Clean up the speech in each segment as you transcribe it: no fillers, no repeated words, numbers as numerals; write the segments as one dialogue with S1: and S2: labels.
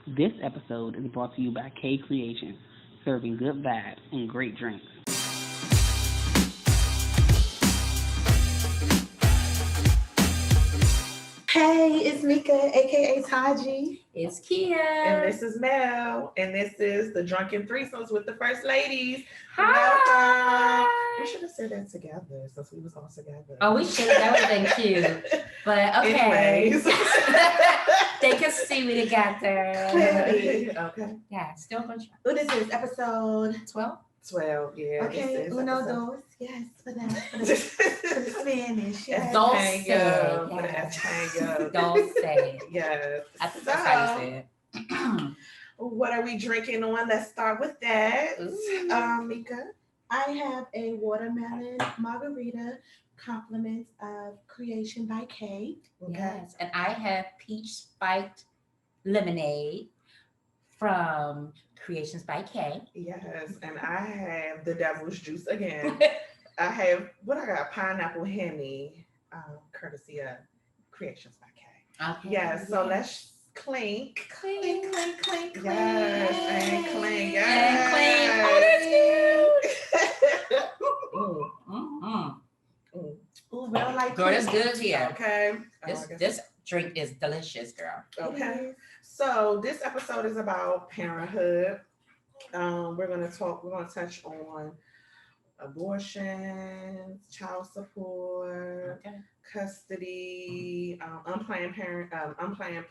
S1: This episode is brought to you by K Kreationz, serving good vibes and great drinks.
S2: Hey, it's Mika, aka Taji.
S3: It's Kia.
S2: And this is Mel. And this is the Drunken Threesomes with the First Ladies.
S3: Hi.
S2: Welcome. We should have said that together since we was all together.
S3: Oh, we should have. That would have been cute. But okay.
S2: Anyways.
S3: They can see we together.
S2: Clearly. Okay.
S3: Yeah, still going to try.
S2: What is this? Episode
S3: 12?
S2: 12, yeah.
S3: Okay,
S2: uno, dos. Yes, for the Spanish. Yes.
S3: Don't say it.
S2: For the Espanol.
S3: Don't say it.
S2: Yes.
S3: I think that's how you say it.
S2: What are we drinking on? Let's start with that. Mika.
S4: I have a watermelon margarita, compliments of Creation by K.
S2: Okay.
S3: Yes, and I have peach spiked lemonade from Creations by K.
S2: Yes, and I have the devil's juice again. I have pineapple henny, courtesy of Creations by K.
S3: Okay.
S2: Yes, so let's clink.
S3: Clink, clink, clink, clink.
S2: Yes, and clink.
S3: And clink.
S2: Oh,
S3: Mm-hmm.
S2: that's cute.
S4: Ooh, real light.
S3: Girl, that's good here.
S2: Okay.
S3: This drink is delicious, girl.
S2: Okay. So this episode is about parenthood. We're gonna touch on abortion, child support,
S3: Okay.
S2: custody, unplanned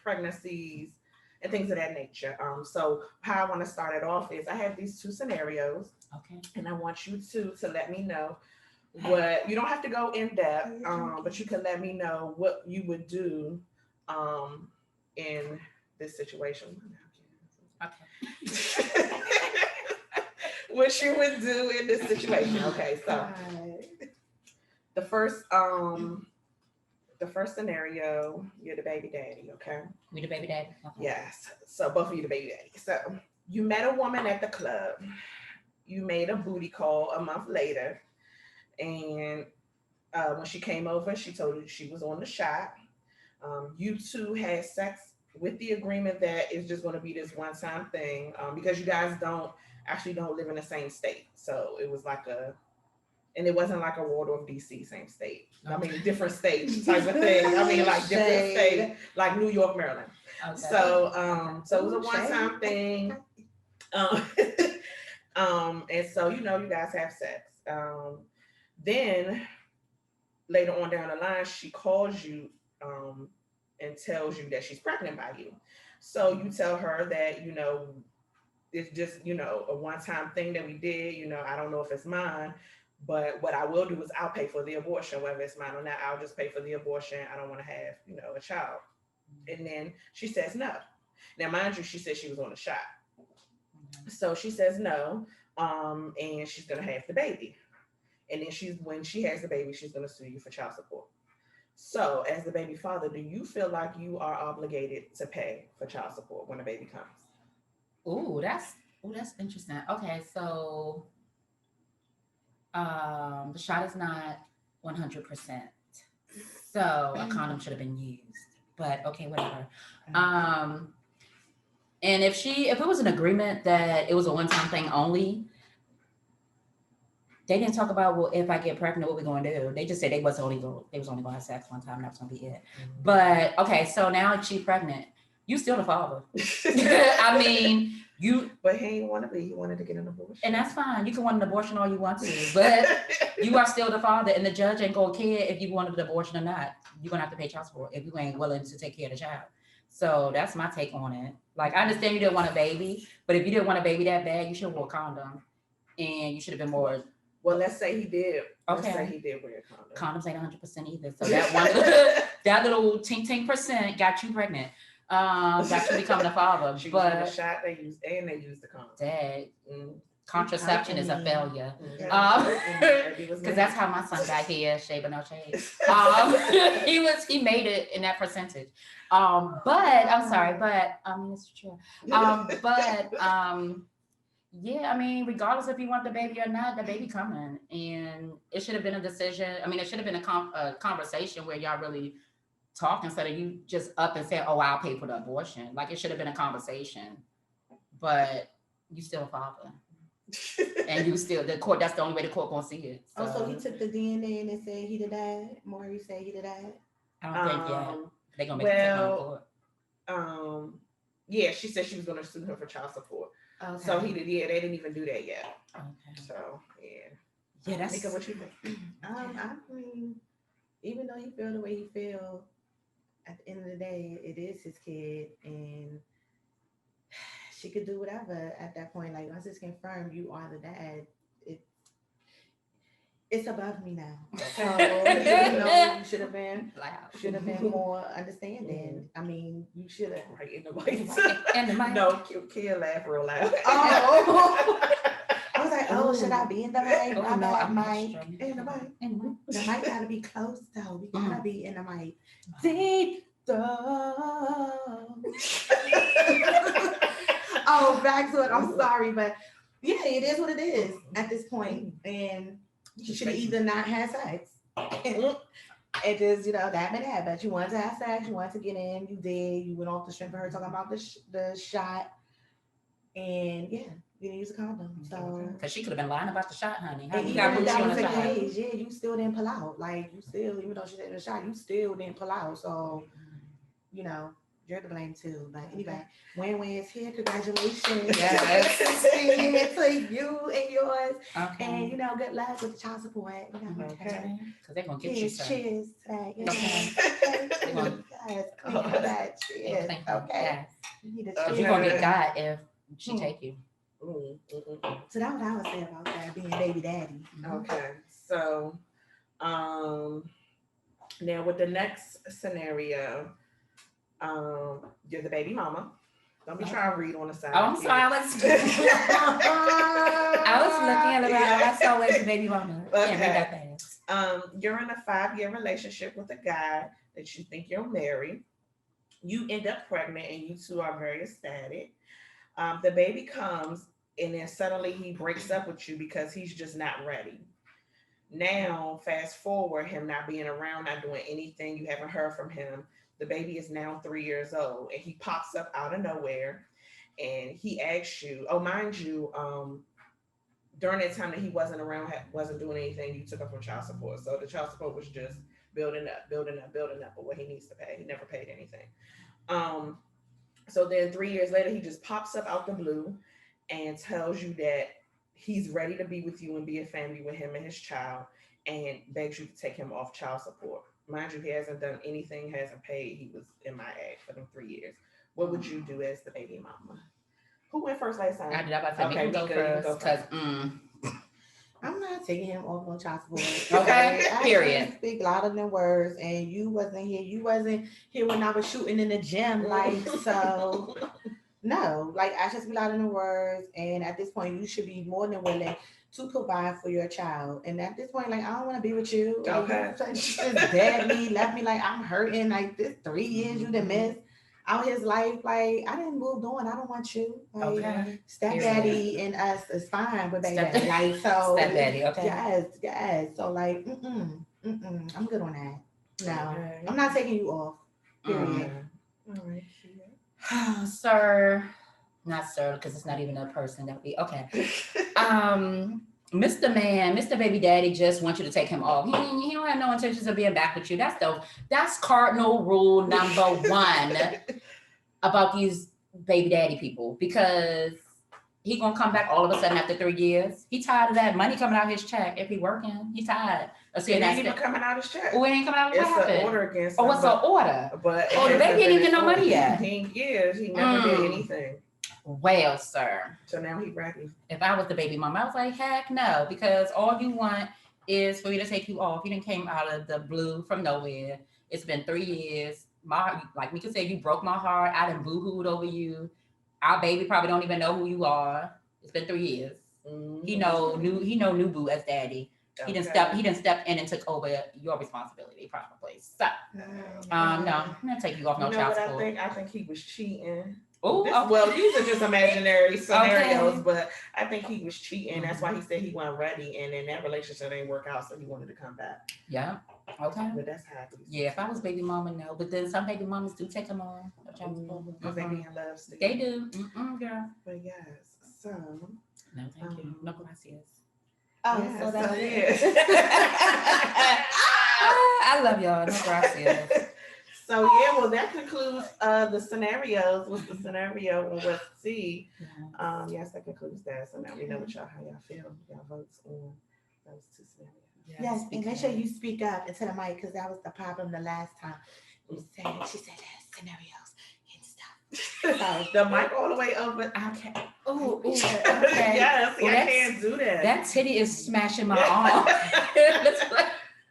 S2: pregnancies, and things of that nature. So how I want to start it off is I have these two scenarios,
S3: Okay.
S2: and I want you to let me know what you don't have to go in depth, but you can let me know what you would do in this situation.
S3: Okay.
S2: What you would do in this situation. Okay, so the first scenario, you're the baby daddy, okay?
S3: We the baby daddy? Okay.
S2: Yes. So both of you the baby daddy. So you met a woman at the club. You made a booty call a month later. And when she came over, she told you she was on the shot. You two had sex with the agreement that it's just going to be this one-time thing, because you guys don't live in the same state. So it was and it wasn't like a Waldorf DC, same state. I mean, different states type of thing. I mean, like different state, like New York, Maryland.
S3: Okay.
S2: So, so it was a one-time thing. And so, you guys have sex. Then later on down the line, she calls you, and tells you that she's pregnant by you. So you tell her that, it's just, a one-time thing that we did, I don't know if it's mine, but what I will do is I'll pay for the abortion, whether it's mine or not. I'll just pay for the abortion. I don't want to have, a child. And then she says no. Now, mind you, she said she was on a shot. So she says no, and she's going to have the baby. And then when she has the baby, she's going to sue you for child support. So as the baby father, do you feel like you are obligated to pay for child support when the baby comes?
S3: Ooh, that's interesting. Okay, so the shot is not 100%. So a condom should have been used. But okay, whatever. And if it was an agreement that it was a one-time thing only, they didn't talk about, well, if I get pregnant, what we're going to do. They just said they was only going to have sex one time. That was going to be it. But okay, so now she's pregnant. You still the father. I mean,
S2: But he didn't want to be. He wanted to get an abortion.
S3: And that's fine. You can want an abortion all you want to, but you are still the father, and the judge ain't gonna care if you wanted an abortion or not. You're gonna have to pay child support if you ain't willing to take care of the child. So that's my take on it. Like, I understand you didn't want a baby, but if you didn't want a baby that bad, you should have wore a condom, and you should have been more.
S2: Well, let's say he did.
S3: Okay.
S2: Let's say he did wear a condom.
S3: Condoms ain't 100% either. So that little ting percent got you pregnant. Got you becoming a father.
S2: She
S3: but
S2: used the shot they used the condom.
S3: Dad, contraception is a failure.
S2: Okay.
S3: Because that's how my son got here, shade but no shade. He made it in that percentage. But I'm sorry, but it's true. Yeah, I mean, regardless if you want the baby or not, the baby coming, and it should have been a decision. I mean, it should have been a conversation where y'all really talk instead of you just up and saying, "Oh, I'll pay for the abortion." Like it should have been a conversation, but you still a father, and you still the court. That's the only way the court gonna see it. So,
S4: Oh, so he took the DNA and they said he the dad. Maury said he the dad.
S3: I don't think yet. They gonna make it take on the court.
S2: Yeah, she said she was gonna sue him for child support.
S4: Okay.
S2: So he did. Yeah, they didn't even do that yet.
S3: Okay.
S2: So yeah.
S3: Yeah, that's
S2: Mika, what you think?
S4: I mean, even though he feel the way he feel, at the end of the day, it is his kid, and she could do whatever at that point. Like once it's confirmed, you are the dad. It's above me now. So you should have been more understanding. I mean, you should have.
S2: Right in the mic.
S3: In the mic.
S2: No, Kia laugh real loud.
S4: Oh. I was like, oh, should I be in the mic?
S3: Oh, no, I'm not
S4: mic.
S3: struggling.
S4: In the mic.
S3: In the mic.
S4: The mic gotta be close though. We gotta be in the mic. Deep throat. Oh, back to it. I'm sorry, but yeah, it is what it is at this point. And you should either not have sex. It just, that been that. But you wanted to have sex, you wanted to get in, you did. You went off the strength of her talking about the shot. And yeah, you didn't use a condom. So
S3: Because she could have been lying about the shot, honey. How
S4: and
S3: you
S4: even
S3: got
S4: if that
S3: Gucci on
S4: was
S3: the
S4: the
S3: side?
S4: case, yeah, you still didn't pull out. Like you still, even though she said the shot, you still didn't pull out. So, you're to blame too. But anyway, Win is here. Congratulations.
S3: Yes.
S4: To you and yours.
S3: Okay.
S4: And good luck with the child support.
S3: Okay. Because they're going to get you, sir.
S4: Cheers to that.
S3: Okay.
S4: Yes. Yes. Cheers.
S3: Thank you.
S4: Okay.
S3: Yes.
S4: You need a
S3: Because
S4: cheers.
S3: you're going to get got if she take you.
S4: So that's what I would say about that, being baby daddy.
S2: Okay. So now with the next scenario, you're the baby mama. Don't be trying to read on the side.
S3: Oh, I'm sorry. I was looking at it. I saw where's the baby mama.
S2: Okay.
S3: Can't read that fast.
S2: You're in a 5-year relationship with a guy that you think you'll marry. You end up pregnant and you two are very ecstatic. The baby comes and then suddenly he breaks up with you because he's just not ready. Now, fast forward, him not being around, not doing anything, you haven't heard from him. The baby is now 3 years old and he pops up out of nowhere and he asks you, oh, mind you, during that time that he wasn't around, wasn't doing anything, you took up on child support. So the child support was just building up of what he needs to pay. He never paid anything. So then 3 years later, he just pops up out the blue and tells you that he's ready to be with you and be a family with him and his child and begs you to take him off child support. Mind you, he hasn't done anything, hasn't paid. He was in my ag for them 3 years. What would you do as the baby mama? Who went first last time?
S3: I did. I about to say,
S2: Okay,
S3: Mika go first. Because,
S4: I'm not taking him off on child support.
S3: Okay,
S4: I
S3: period.
S4: Speak louder than words, and you wasn't here. You wasn't here when I was shooting in the gym, like so. No, like I just be louder than words, and at this point, you should be more than willing to provide for your child. And at this point, like I don't want to be with you.
S2: Okay.
S4: Just dead me, left me like I'm hurting. Like this 3 years you done missed out his life. Like I didn't move on. I don't want you. Like,
S3: Okay.
S4: Stepdaddy and us is fine with baby. Like so.
S3: Stepdaddy, okay.
S4: Yes. So like, I'm good on that. No,
S2: Okay.
S4: I'm not taking you off. Period.
S2: All right.
S3: Sir, not sir, because it's not even a person. That would be okay. Mr. Baby Daddy just wants you to take him off. He don't have no intentions of being back with you. That's cardinal rule number 1 about these baby daddy people, because he gonna come back all of a sudden after 3 years. He tired of that money coming out his check. If he working, he tired.
S2: It ain't even coming out his check.
S3: Oh, it ain't coming out of his check.
S2: It's an order against him.
S3: Oh, it's an order.
S2: But
S3: the baby ain't even get no money yet.
S2: He never did anything.
S3: Well, sir.
S2: So now he ready.
S3: If I was the baby mama, I was like, heck no, because all you want is for you to take you off. You didn't came out of the blue from nowhere. It's been 3 years. Like we could say, you broke my heart. I done boo-hooed over you. Our baby probably don't even know who you are. It's been 3 years. Mm-hmm. He know new boo as daddy. Okay. He didn't step in and took over your responsibility probably. So no, I'm gonna take you off no child support.
S2: I think he was cheating.
S3: Oh,
S2: Well, these are just imaginary scenarios,
S3: Okay.
S2: but I think he was cheating. That's why he said he wasn't ready, and then that relationship didn't work out, so he wanted to come back.
S3: Yeah. Okay.
S2: But that's how it is.
S3: Yeah, if I was baby mama, no. But then some baby mamas do take them on.
S2: Because they be in love still.
S3: They do. Girl.
S2: But yes, so.
S3: No, thank you. No gracias.
S4: Oh,
S2: Yeah,
S4: so that's
S2: it.
S3: I love y'all. No gracias.
S2: So yeah, well that concludes the scenarios. What's the scenario and what's C? Yes, that concludes that. So now we know what y'all how y'all feel. Y'all votes on those two scenarios.
S4: Yes, and make sure you speak up into the mic because that was the problem the last time. She said scenarios and stuff.
S2: The mic all the way over. Okay.
S3: Oh, okay.
S2: Yes,
S3: Well,
S2: I can't do that.
S3: That titty is smashing my arm.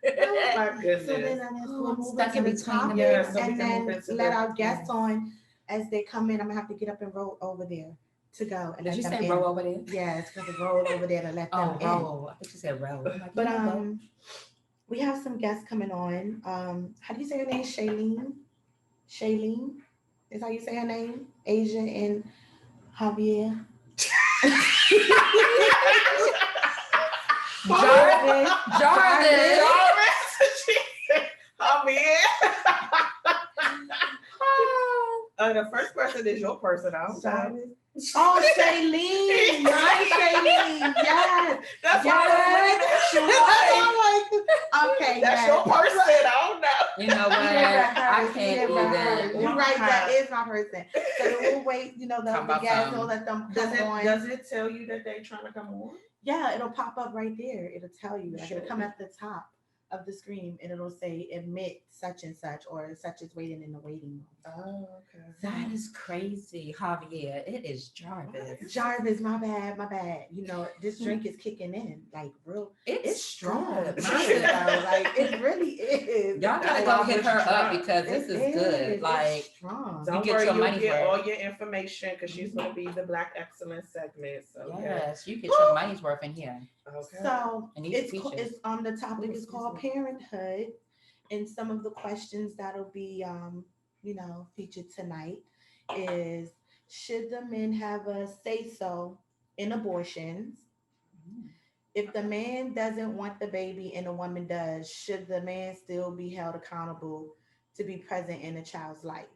S2: Oh my goodness.
S4: So then we'll move
S3: stuck
S4: into
S3: in
S4: the
S3: between
S4: topic,
S3: them.
S2: So we
S4: and
S2: can move
S4: then
S2: into
S4: let
S2: the-
S4: our guests on as they come in. I'm gonna have to get up and roll over there to go. And
S3: Did you
S4: let them
S3: say
S4: in.
S3: roll over there?
S4: Yeah, it's gonna roll over there to let them
S3: Oh,
S4: in.
S3: roll. I think you said roll.
S4: But we have some guests coming on. How do you say her name? Shailene. Shailene is how you say her name. Asia and Javier.
S3: Jarvis.
S2: The first person is your person. I don't know.
S4: Jarvis. Oh, Shailene. Right, Shailene. Yes.
S2: That's
S4: Yes. Okay.
S2: That's
S4: yes.
S2: your person. I don't know.
S3: You know what? I can't even.
S4: You're right. That is my person. So we'll wait. You know, the
S3: Talk about
S4: guests
S3: some-
S4: will let them
S2: Does
S4: come on.
S2: does it tell you that they trying to come on?
S4: Yeah, it'll pop up right there. It'll tell you. Like it'll
S2: Sure.
S4: come at the top of the screen and it'll say admit such and such or such is waiting in the waiting room.
S2: Oh, okay.
S3: That is crazy, Javier. It is Jarvis.
S4: Jarvis, my bad. You know, this drink is kicking in like real. It's strong.
S3: good.
S4: Mine is, though. Like it really is.
S3: Y'all gotta
S2: That's
S3: go
S2: why
S3: hit
S2: it's
S3: her up
S2: strong.
S3: because this is good.
S4: It's
S3: Like,
S4: strong.
S2: Don't
S3: get
S2: worry,
S3: your
S2: you'll
S3: money's
S2: get
S3: worth.
S2: all your information because she's going to be the Black Excellence segment. So
S3: yes, you get your money's worth in here.
S2: yeah. Okay.
S4: So
S3: And these
S4: it's
S3: features.
S4: it's on the topic is called parenthood, and some of the questions that'll be featured tonight is should the men have a say so in abortions? If the man doesn't want the baby and the woman does, should the man still be held accountable to be present in a child's life?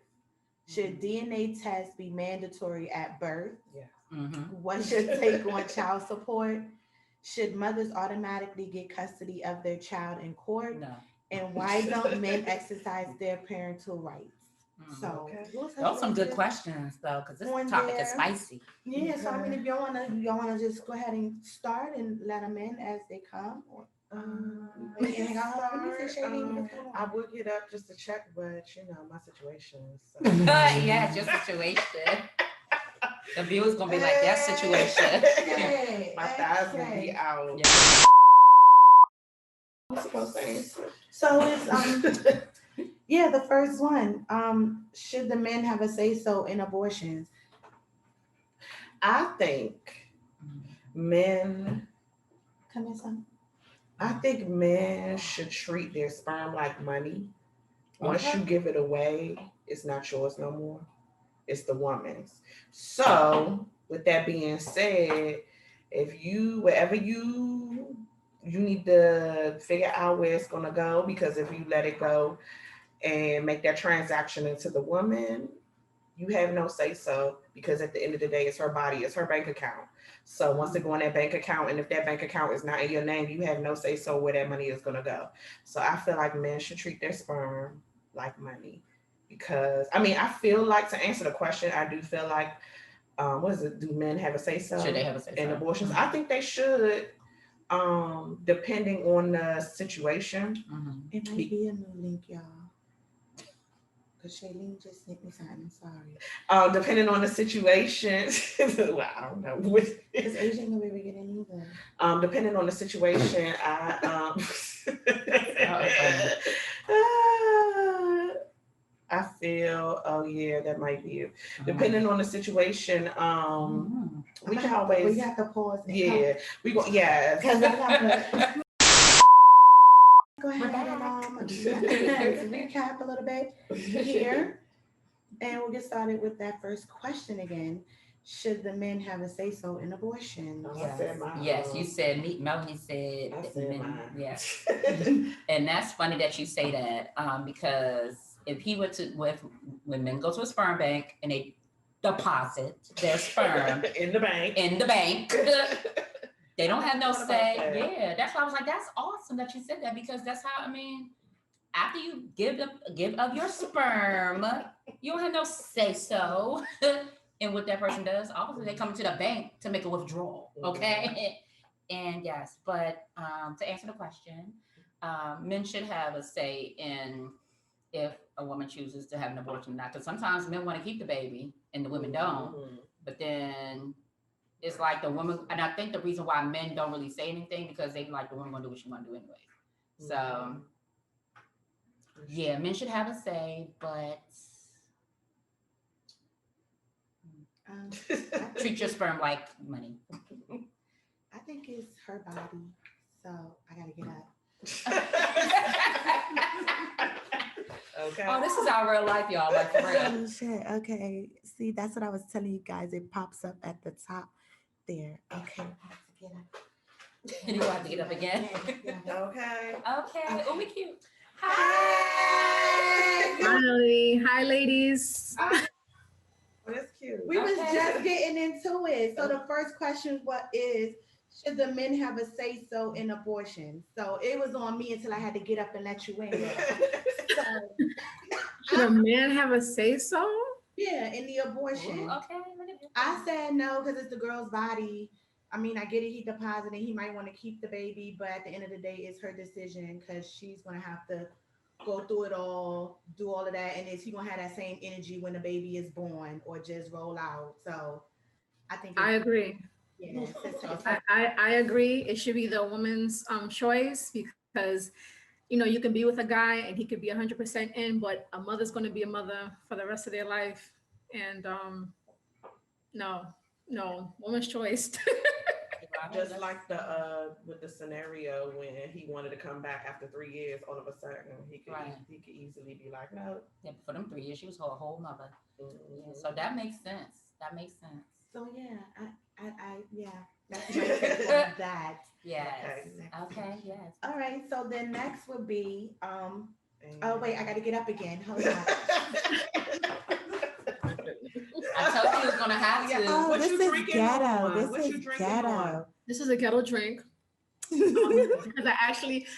S4: Should DNA tests be mandatory at birth? What's your take on child support? Should mothers automatically get custody of their child in court?
S3: No.
S4: And why don't men exercise their parental rights? So
S3: Those some good questions though, because this
S4: On
S3: topic is
S4: there.
S3: spicy.
S4: Yeah, so I mean, if y'all wanna just go ahead and start and let them in as they come. Or,
S2: We can start. I
S4: I
S2: would get up just to check, but you know my situation. So.
S3: Yeah, your situation. The viewers gonna be like, that situation.
S2: My thighs will be out.
S3: Yeah.
S2: What's supposed to say?
S4: So it's yeah, the first one. Should the men have a say so in abortions?
S2: I think men.
S4: Come in, son.
S2: I think men should treat their sperm like money. Once
S3: Okay.
S2: you give it away, it's not yours no more. It's the woman's. So, with that being said, if you wherever you need to figure out where it's gonna go, because if you let it go and make that transaction into the woman, you have no say so, because at the end of the day, it's her body, it's her bank account. So once it go in that bank account, and if that bank account is not in your name, you have no say so where that money is gonna go. So I feel like men should treat their sperm like money, because I mean, I feel like, to answer the question, I do feel like, what is it? Do men have a say so
S3: Should they have a say
S2: in
S3: so?
S2: abortions? I think they should, depending on the situation.
S4: It might be a new link, y'all. Because Shailene just sent me something. I'm sorry.
S2: Depending on the situation. Well, I don't know.
S4: Because Asia ain't gonna be able to get in either.
S2: Depending on the situation, I feel, oh yeah, that might be it. Depending on the situation, we can always,
S4: We have to pause. And
S2: yeah, we go, yeah.
S4: Because I have to go ahead and recap a little bit here. And we'll get started with that first question again. Should the men have a say so in abortion?
S2: Oh, I said mine.
S3: Yes, you said me. Melanie said.
S2: I said
S3: men,
S2: mine.
S3: yes. And that's funny that you say that, because if he were to, when men go to a sperm bank and they deposit their sperm
S2: in the bank,
S3: they don't have no
S2: thought about
S3: say.
S2: that.
S3: Yeah, that's why I was like, that's awesome that you said that, because that's how, I mean, after you give of your sperm, you don't have no say so in what that person does. Obviously, they come to the bank to make a withdrawal. Okay. And yes, but to answer the question, men should have a say in if a woman chooses to have an abortion or not. Because sometimes men want to keep the baby and the women don't. But then it's like the woman, and I think the reason why men don't really say anything because they like the woman gonna do what she want to do anyway. So yeah, men should have a say, but treat your sperm like money.
S4: I think it's her body, so I gotta get up.
S2: Okay.
S3: Oh, this is our real life, y'all. Like for real.
S4: Oh shit. Okay. See, that's what I was telling you guys. It pops up at the top there. Okay. I have to get up.
S3: You have to get up again.
S2: Okay.
S3: Okay. Oh, we cute.
S4: Hi.
S5: Finally. Hi, ladies.
S2: Oh, that's cute.
S4: We was
S3: Okay.
S4: just getting into it. So the first question is, should the men have a say so in abortion? So it was on me until I had to get up and let you in. So,
S5: Should a man have a say so?
S4: yeah, in the abortion.
S3: Ooh, okay. Look at this.
S4: I said no because it's the girl's body. I mean, I get it. He deposited. He might want to keep the baby, but at the end of the day, it's her decision because she's gonna have to go through it all, do all of that, and is he gonna have that same energy when the baby is born or just roll out? So, I think
S5: I agree.
S4: Yeah, it's her
S5: I agree. It should be the woman's choice, because you can be with a guy and he could be 100% in, but a mother's going to be a mother for the rest of their life. And no, woman's choice.
S2: Just like the with the scenario when he wanted to come back after 3 years, all of a sudden he could easily be like, no.
S3: Yeah, for them 3 years, she was her whole mother. Yeah, so that makes sense.
S4: So yeah, that's my take on that.
S3: Yes.
S2: Okay.
S3: Yes.
S4: All right, so then next would be oh wait, I gotta get up again. Hold on.
S3: I told you he was gonna have to.
S4: Oh,
S2: What
S4: this
S2: you
S4: is
S2: drinking
S4: ghetto.
S2: on?
S4: This
S2: What
S4: is
S2: you drinking
S4: ghetto.
S2: on?
S5: This is a ghetto drink. Because I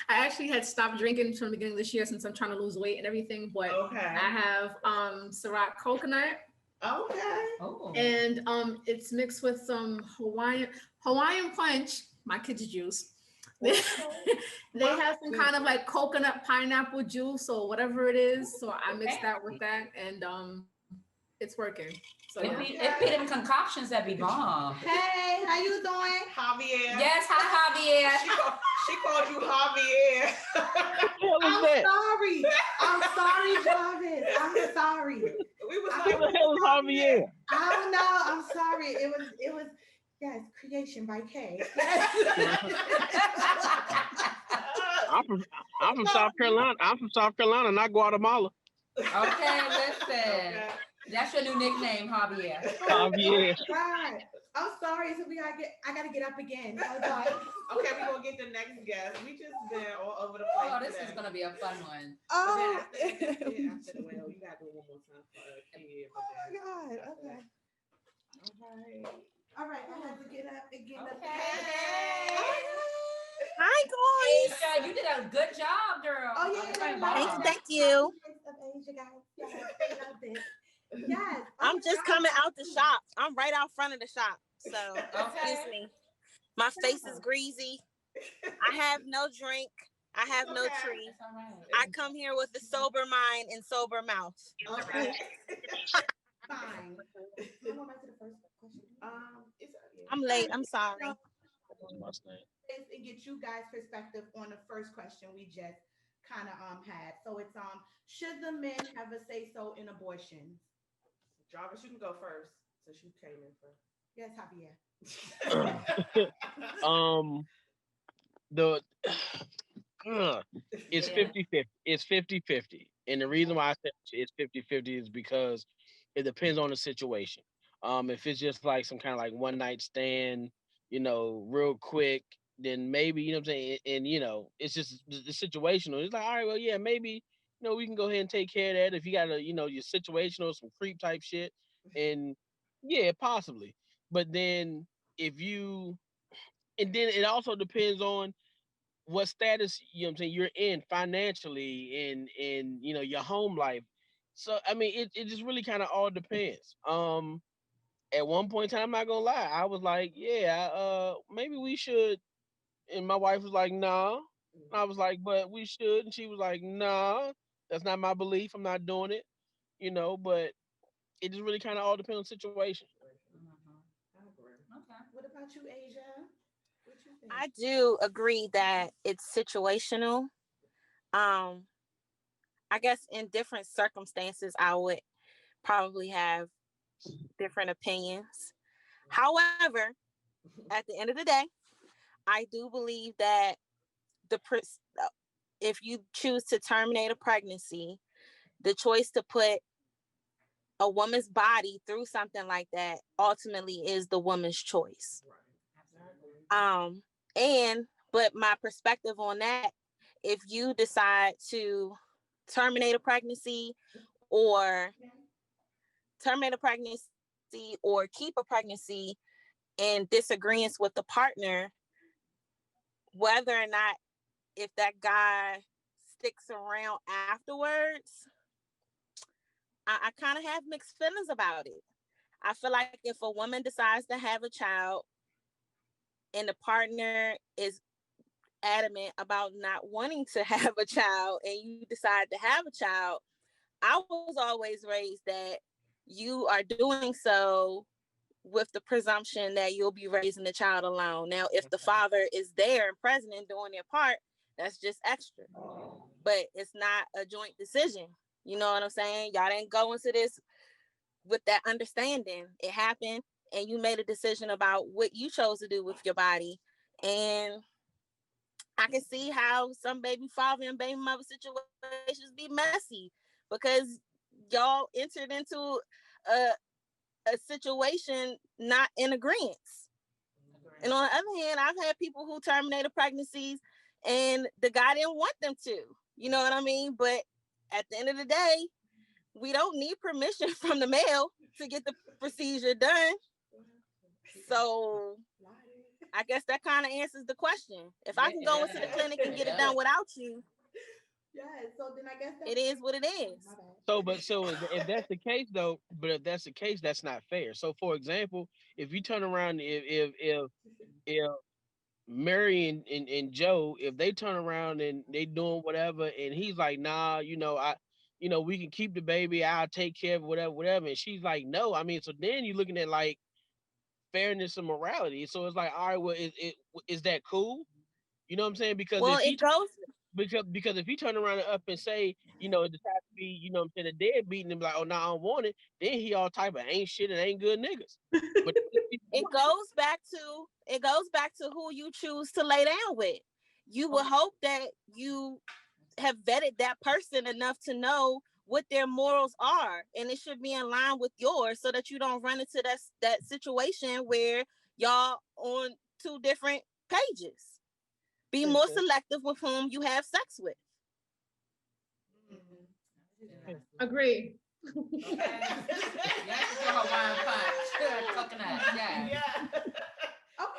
S5: actually had stopped drinking from the beginning of this year since I'm trying to lose weight and everything. But
S2: Okay.
S5: I have Ciroc coconut.
S2: Okay.
S3: Oh.
S5: And it's mixed with some Hawaiian punch, my kids' juice. They have some kind of like coconut pineapple juice or whatever it is. So I mixed that with that, and it's working. So
S3: It be them concoctions that be bomb.
S4: Hey, how you doing?
S2: Javier.
S3: Yes, hi Javier.
S2: She called you Javier.
S4: I'm sorry, Jarvis. I'm sorry.
S2: We was
S4: Who
S2: like,
S6: the hell is Javier?
S4: I don't know. I'm sorry. It was yes, Creation by K.
S6: I'm from South Carolina. I'm from South Carolina, not Guatemala.
S3: Okay, listen.
S2: Okay.
S3: That's your new nickname, Javier.
S6: Javier.
S4: God, I'm sorry. So I gotta get up again.
S2: Okay, we're gonna get the next guest. We just been all over the place.
S3: Oh, this
S2: today.
S3: is gonna be a fun one.
S4: Oh.
S2: But then after the well, you gotta do it one more time for a kid.
S4: Oh my God. Okay. All right. I have to get up and get up.
S3: Okay.
S7: Hi, guys.
S3: Asia, you did a good job, girl.
S4: Oh yeah.
S7: Thank you.
S4: Asia, guys. Yes, I love it. Yes.
S7: I'm just coming out the shop. I'm right out front of the shop. So, excuse me. My face is greasy. I have no drink. I have no tree.
S3: That's all right.
S7: I come here with a sober mind and sober mouth.
S4: Okay. Fine. I'm going back to the first question.
S7: I'm late. I'm sorry.
S4: And get you guys' perspective on the first question we just kind of had. So it's should the men have a say so in abortion?
S2: Jarvis, you can go first since you came in first.
S4: Yes, Javier.
S6: It's 50-50. It's 50-50. And the reason why I said it's 50-50 is because it depends on the situation. If it's just like some kind of like one night stand, real quick, then maybe, you know what I'm saying? And, it's just the situational. It's like, all right, well, yeah, maybe, we can go ahead and take care of that if you got your situational, some creep type shit. And yeah, possibly. But then if you, and then it also depends on what status, what I'm saying, you're in financially and your home life. So I mean it just really kind of all depends. At one point in time, I'm not gonna lie, I was like, yeah, maybe we should, and my wife was like, nah. And I was like, but we should, and she was like, nah, that's not my belief, I'm not doing it, but it just really kind of all depends on the situation.
S4: Okay. What about you, Asia? What you think?
S7: I do agree that it's situational. Um, I guess in different circumstances, I would probably have different opinions. However, at the end of the day, I do believe that the if you choose to terminate a pregnancy, the choice to put a woman's body through something like that ultimately is the woman's choice. And but my perspective on that, if you decide to terminate a pregnancy or terminate a pregnancy or keep a pregnancy in disagreement with the partner, whether or not if that guy sticks around afterwards, I kind of have mixed feelings about it. I feel like if a woman decides to have a child and the partner is adamant about not wanting to have a child and you decide to have a child, I was always raised that you are doing so with the presumption that you'll be raising the child alone. Now, if the father is there and present and doing their part, that's just extra. But it's not a joint decision. You know what I'm saying? Y'all didn't go into this with that understanding. It happened and you made a decision about what you chose to do with your body. And I can see how some baby father and baby mother situations be messy because y'all entered into a situation not in agreement. And on the other hand, I've had people who terminated pregnancies and the guy didn't want them to. You know what I mean? But at the end of the day, we don't need permission from the male to get the procedure done. So I guess that kind of answers the question. If I can go into the clinic and get it done without you,
S4: Yeah, so then I guess
S7: it is what it is.
S6: So if that's the case though, but if that's the case, that's not fair. So for example, if you turn around, if Mary and Joe, if they turn around and they doing whatever, and he's like, nah, we can keep the baby, I'll take care of it, whatever, and she's like, no, I mean, so then you're looking at like fairness and morality. So it's like, all right, well, is that cool? You know what I'm saying? Because
S7: Well,
S6: if he
S7: it goes.
S6: because if he turn around and up and say, it decides to be, what I'm saying, the dead beating him like, oh no, I don't want it, then he all type of ain't shit and ain't good niggas. But
S7: it goes back to who you choose to lay down with. You would hope that you have vetted that person enough to know what their morals are, and it should be in line with yours so that you don't run into that situation where y'all on two different pages. Be more selective with whom you have sex with.
S5: Agree.
S3: Coconut. Yeah.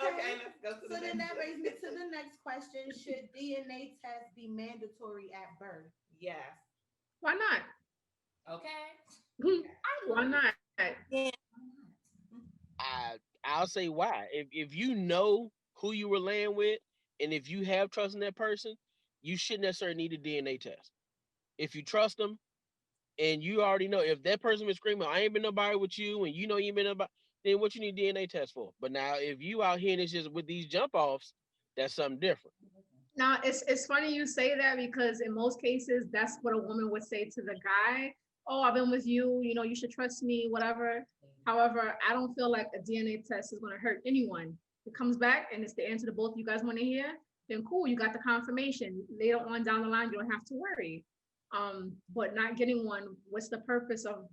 S4: Okay,
S2: let's go to
S4: so then that brings me to the next question. Should DNA tests be mandatory at birth?
S2: Yes.
S5: Why not?
S3: Okay.
S5: Why not?
S7: Yeah.
S6: I'll say why. If you know who you were laying with, and if you have trust in that person, you shouldn't necessarily need a DNA test. If you trust them, and you already know if that person been screaming, I ain't been nobody with you, and you ain't been nobody, then what you need DNA test for? But now if you out here and it's just with these jump offs, that's something different.
S5: Now it's funny you say that because in most cases that's what a woman would say to the guy. Oh, I've been with you, you should trust me, whatever. However, I don't feel like a DNA test is going to hurt anyone. If it comes back and it's the answer to both you guys want to hear, then cool, you got the confirmation. Later on down the line, you don't have to worry. But not getting one, what's the purpose of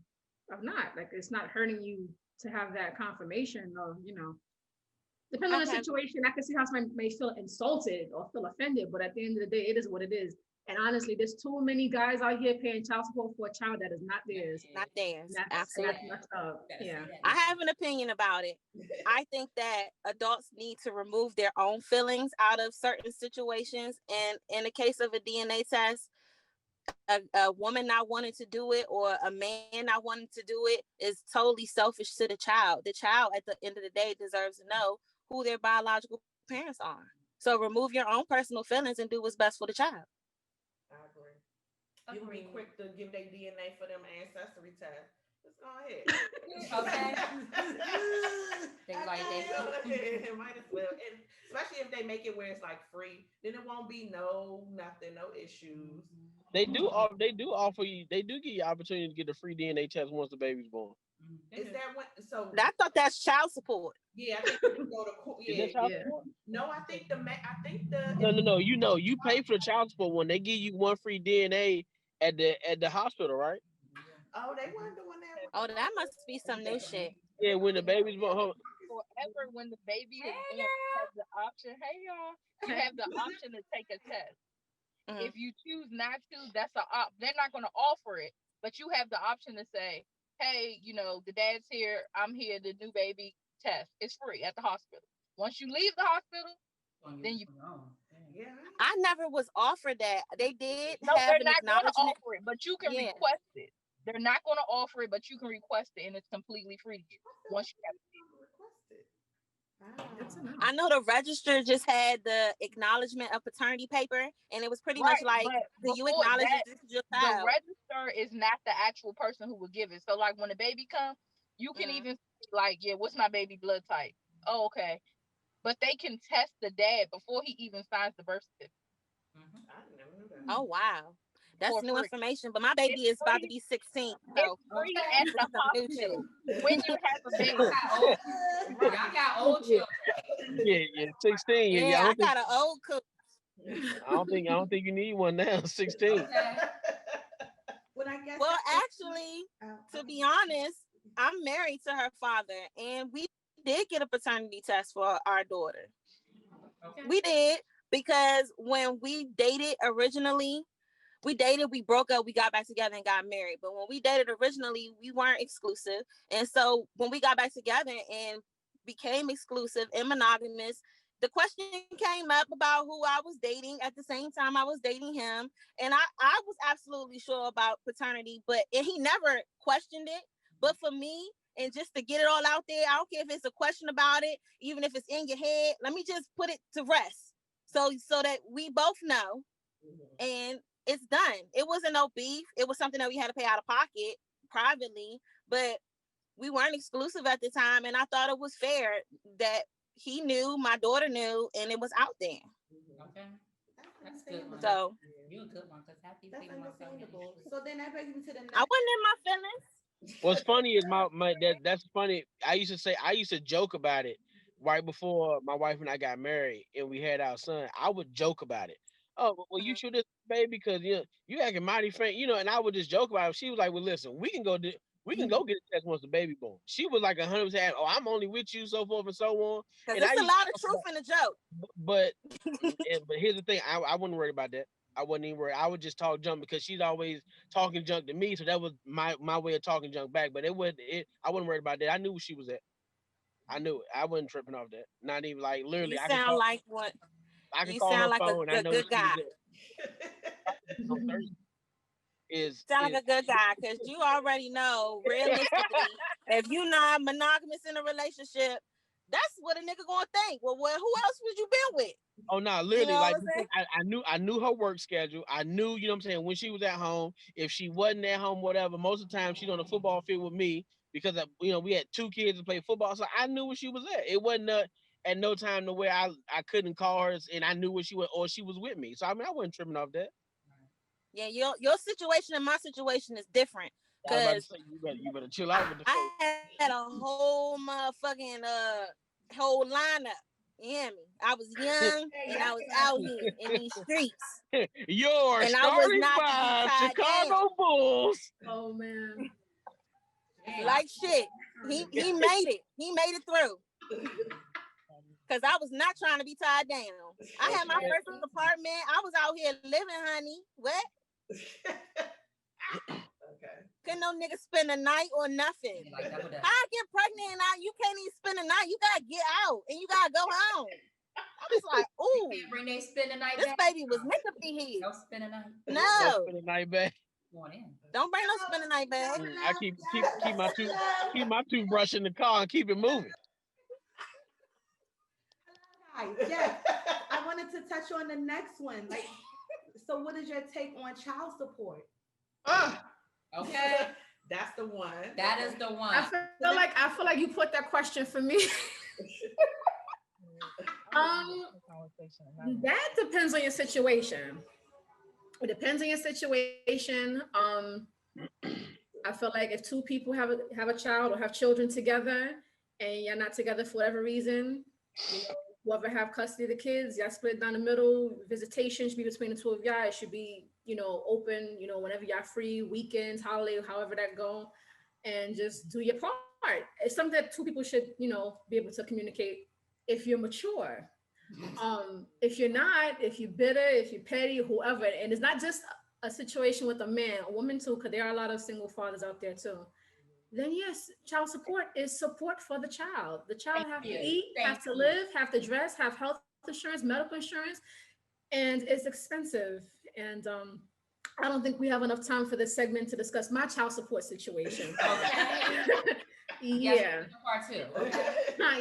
S5: of not. Like it's not hurting you to have that confirmation of, depending on the situation, I can see how someone may feel insulted or feel offended, but at the end of the day, it is what it is. And honestly, there's too many guys out here paying child support for a child that is not theirs.
S7: Not theirs.
S5: That's
S7: Absolutely.
S5: messed up. Yeah.
S7: I have an opinion about it. I think that adults need to remove their own feelings out of certain situations. And in the case of a DNA test, a woman not wanting to do it or a man not wanting to do it is totally selfish to the child. The child at the end of the day deserves to know who their biological parents are. So remove your own personal feelings and do what's best for the child.
S2: I agree. You can be quick to give their DNA for them ancestry tests. Let's go ahead.
S3: Okay. They like
S2: they might as well, and especially if they make it where it's like free, then it won't be no issues.
S6: They do offer you. They do give you opportunity to get a free DNA test once the baby's born.
S2: Is that what? So
S7: I thought that's child support.
S2: yeah, I think you go to court. Yeah. No, I think the.
S6: No. You pay for the child support when they give you one free DNA at the hospital, right?
S2: Oh, they weren't doing that.
S7: Oh, that must be some new shit.
S6: Yeah, when the baby's born.
S8: Forever, when the baby is born, you have the option. Hey y'all, you have the option to take a test. Mm-hmm. If you choose not to, that's they're not going to offer it, but you have the option to say, hey, the dad's here, I'm here, the new baby test. It's free at the hospital. Once you leave the hospital, then you.
S2: Yeah.
S7: I never was offered that. They did.
S8: No,
S7: have
S8: they're not going to offer it, but you can request it. They're not going to offer it, but you can request it, and it's completely free to you once you have it.
S7: I know the register just had the acknowledgement of paternity paper, and it was pretty much like, do you acknowledge that this is your child?
S8: The register is not the actual person who will give it. So, like, when the baby comes, you can even say, like, yeah, what's my baby blood type? Oh, okay. But they can test the dad before he even signs the birth certificate.
S2: I never knew that.
S7: Oh, wow. That's new information, but my baby is about to be 16. So
S8: it's free at the hospital when you have a baby.
S3: Y'all got old children.
S6: Yeah, 16.
S7: Yeah, I got an old cook.
S6: I don't think you need one now. 16.
S2: Well,
S7: actually, to be honest, I'm married to her father, and we did get a paternity test for our daughter. Okay. We did, because when we dated originally, we broke up, we got back together and got married. But when we dated originally, we weren't exclusive. And so when we got back together and became exclusive and monogamous, the question came up about who I was dating at the same time I was dating him. And I was absolutely sure about paternity, but he never questioned it. But for me, and just to get it all out there, I don't care if it's a question about it, even if it's in your head, let me just put it to rest. So that we both know. And it's done. It wasn't no beef. It was something that we had to pay out of pocket privately, but we weren't exclusive at the time. And I thought it was fair that he knew, my daughter knew, and it was out there.
S3: Okay. That's good one.
S7: So
S3: you're a good one, because happy
S4: that's
S3: people
S4: understandable. So then that brings me to the next.
S7: I wasn't in my feelings.
S6: What's funny is that's funny. I used to joke about it right before my wife and I got married and we had our son. I would joke about it. Oh, well, you should this baby because you acting mighty frank, and I would just joke about it. She was like, well, listen, we can go get a test once the baby born. She was like 100%, oh, I'm only with you, so forth and so on.
S7: Because there's a lot of truth in the joke.
S6: But here's the thing, I wouldn't worry about that. I wasn't even worried. I would just talk junk because she's always talking junk to me, so that was my way of talking junk back. But I wasn't worried about that. I knew where she was at. I knew it. I wasn't tripping off that. Not even like literally.
S7: You sound like what? You sound like a good guy. Sound like a good guy, because you already know, realistically, if you're not monogamous in a relationship, that's what a nigga gonna think. Well, who else would you been with?
S6: Oh no, literally, I knew her work schedule. I knew, when she was at home. If she wasn't at home, whatever, most of the time she's on the football field with me because we had 2 kids to play football. So I knew where she was at. It wasn't at no time to where I couldn't call her and I knew where she was or she was with me. So I wasn't tripping off that.
S7: Yeah, your situation and my situation is different. Because
S6: you better chill out with the
S7: I had a whole motherfucking whole lineup. You hear me? I was young and I was out here in these streets.
S6: You're starting by Chicago Bulls.
S5: Oh man.
S7: like shit. He made it. He made it through. Cause I was not trying to be tied down. I had my first apartment. I was out here living, honey. What?
S2: Okay.
S7: Couldn't no nigga spend a night or nothing.
S3: Like that.
S7: How I get pregnant and you can't even spend a night. You gotta get out and you gotta go home. I was like, ooh,
S3: Bring they spend the night
S7: this
S3: back.
S7: baby was meant to be here.
S3: Don't spend the night.
S7: No,
S6: Spend the night back.
S7: don't bring no spend the night back.
S6: I keep my toothbrush in the car and keep it moving.
S4: Hi, yes. I wanted to touch on the next one. Like, so what is your take on child support?
S3: Okay.
S2: That's the one.
S3: That is the one.
S5: I feel like you put that question for me. That depends on your situation. It depends on your situation. I feel like if two people have a child or have children together and you're not together for whatever reason, whoever have custody of the kids, y'all split down the middle. Visitation should be between the two of y'all. It should be, open, whenever y'all free, weekends, holiday, however that go, and just do your part. It's something that two people should, be able to communicate if you're mature. If you're not, if you're bitter, if you're petty, whoever, and it's not just a situation with a man, a woman too, because there are a lot of single fathers out there too, then yes, child support is support for the child. The child have to eat, have to live, have to dress, have health insurance, medical insurance, and it's expensive. And I don't think we have enough time for this segment to discuss my child support situation. Yeah.
S3: Part two.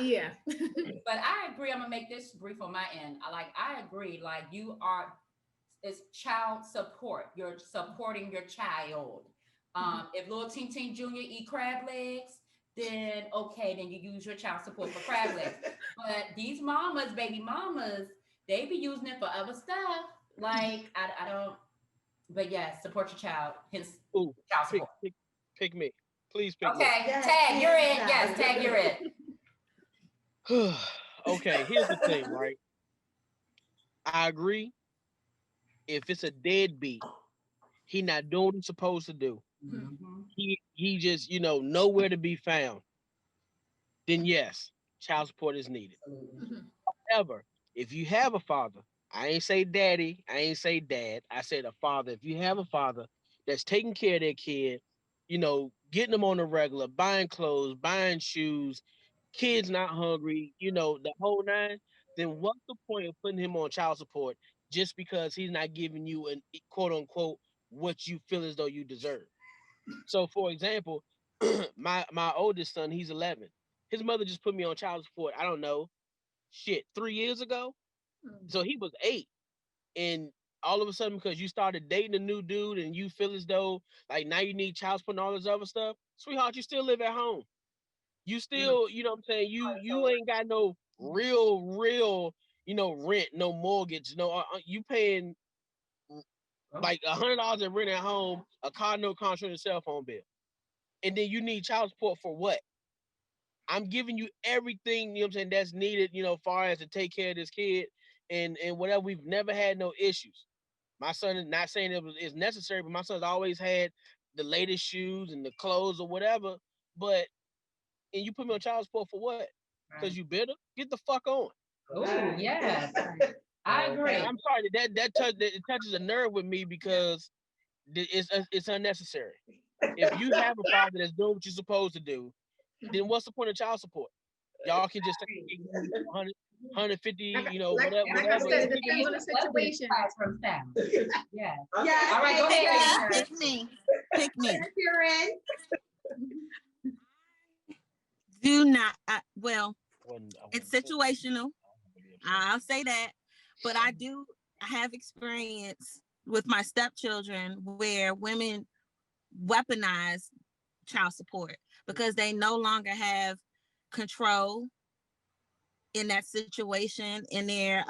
S5: Yeah.
S3: But I agree. I'm gonna make this brief on my end. I agree. Like it's child support. You're supporting your child. If little Ting Ting Jr. eat crab legs, then okay, then you use your child support for crab legs. But these mamas, baby mamas, they be using it for other stuff. Like I don't. But yes, support your child. His child support.
S6: Pick me. Please pick me.
S3: Okay, tag, you're in. Yes, tag, you're in.
S6: Okay, here's the thing, right? I agree. If it's a deadbeat, he not doing what he's supposed to do.
S3: Mm-hmm.
S6: He just, nowhere to be found. Then yes, child support is needed.
S3: Mm-hmm.
S6: However, if you have a father, I ain't say daddy, I ain't say dad, I said a father. If you have a father that's taking care of their kid, getting them on the regular, buying clothes, buying shoes, kids not hungry, the whole nine, then what's the point of putting him on child support just because he's not giving you an quote unquote what you feel as though you deserve? So for example, my oldest son, he's 11. His mother just put me on child support, I don't know, 3 years ago. So he was 8. And all of a sudden, because you started dating a new dude and you feel as though like now you need child support and all this other stuff, sweetheart, you still live at home. You still, you know what I'm saying? You ain't got no real, rent, no mortgage, no, you paying like $100 in rent at home, a car, no contract, and a cell phone bill. And then you need child support for what? I'm giving you everything, that's needed, far as to take care of this kid and whatever. We've never had no issues. My son is not saying it's necessary, but my son's always had the latest shoes and the clothes or whatever. But, and you put me on child support for what? Because you bitter? Get the fuck on.
S3: Oh, yes. I agree.
S6: I'm sorry, it touches a nerve with me because it's unnecessary. If you have a father that's doing what you're supposed to do, then what's the point of child support? Y'all can just take 100, 150, whatever.
S5: Like I said, it depends on the situation.
S3: Yeah.
S4: All
S3: right, go ahead.
S7: Pick me.
S4: You're in.
S7: Do not. It's situational. I'll say that, but I do have experience with my stepchildren where women weaponize child support because they no longer have control in that situation, in their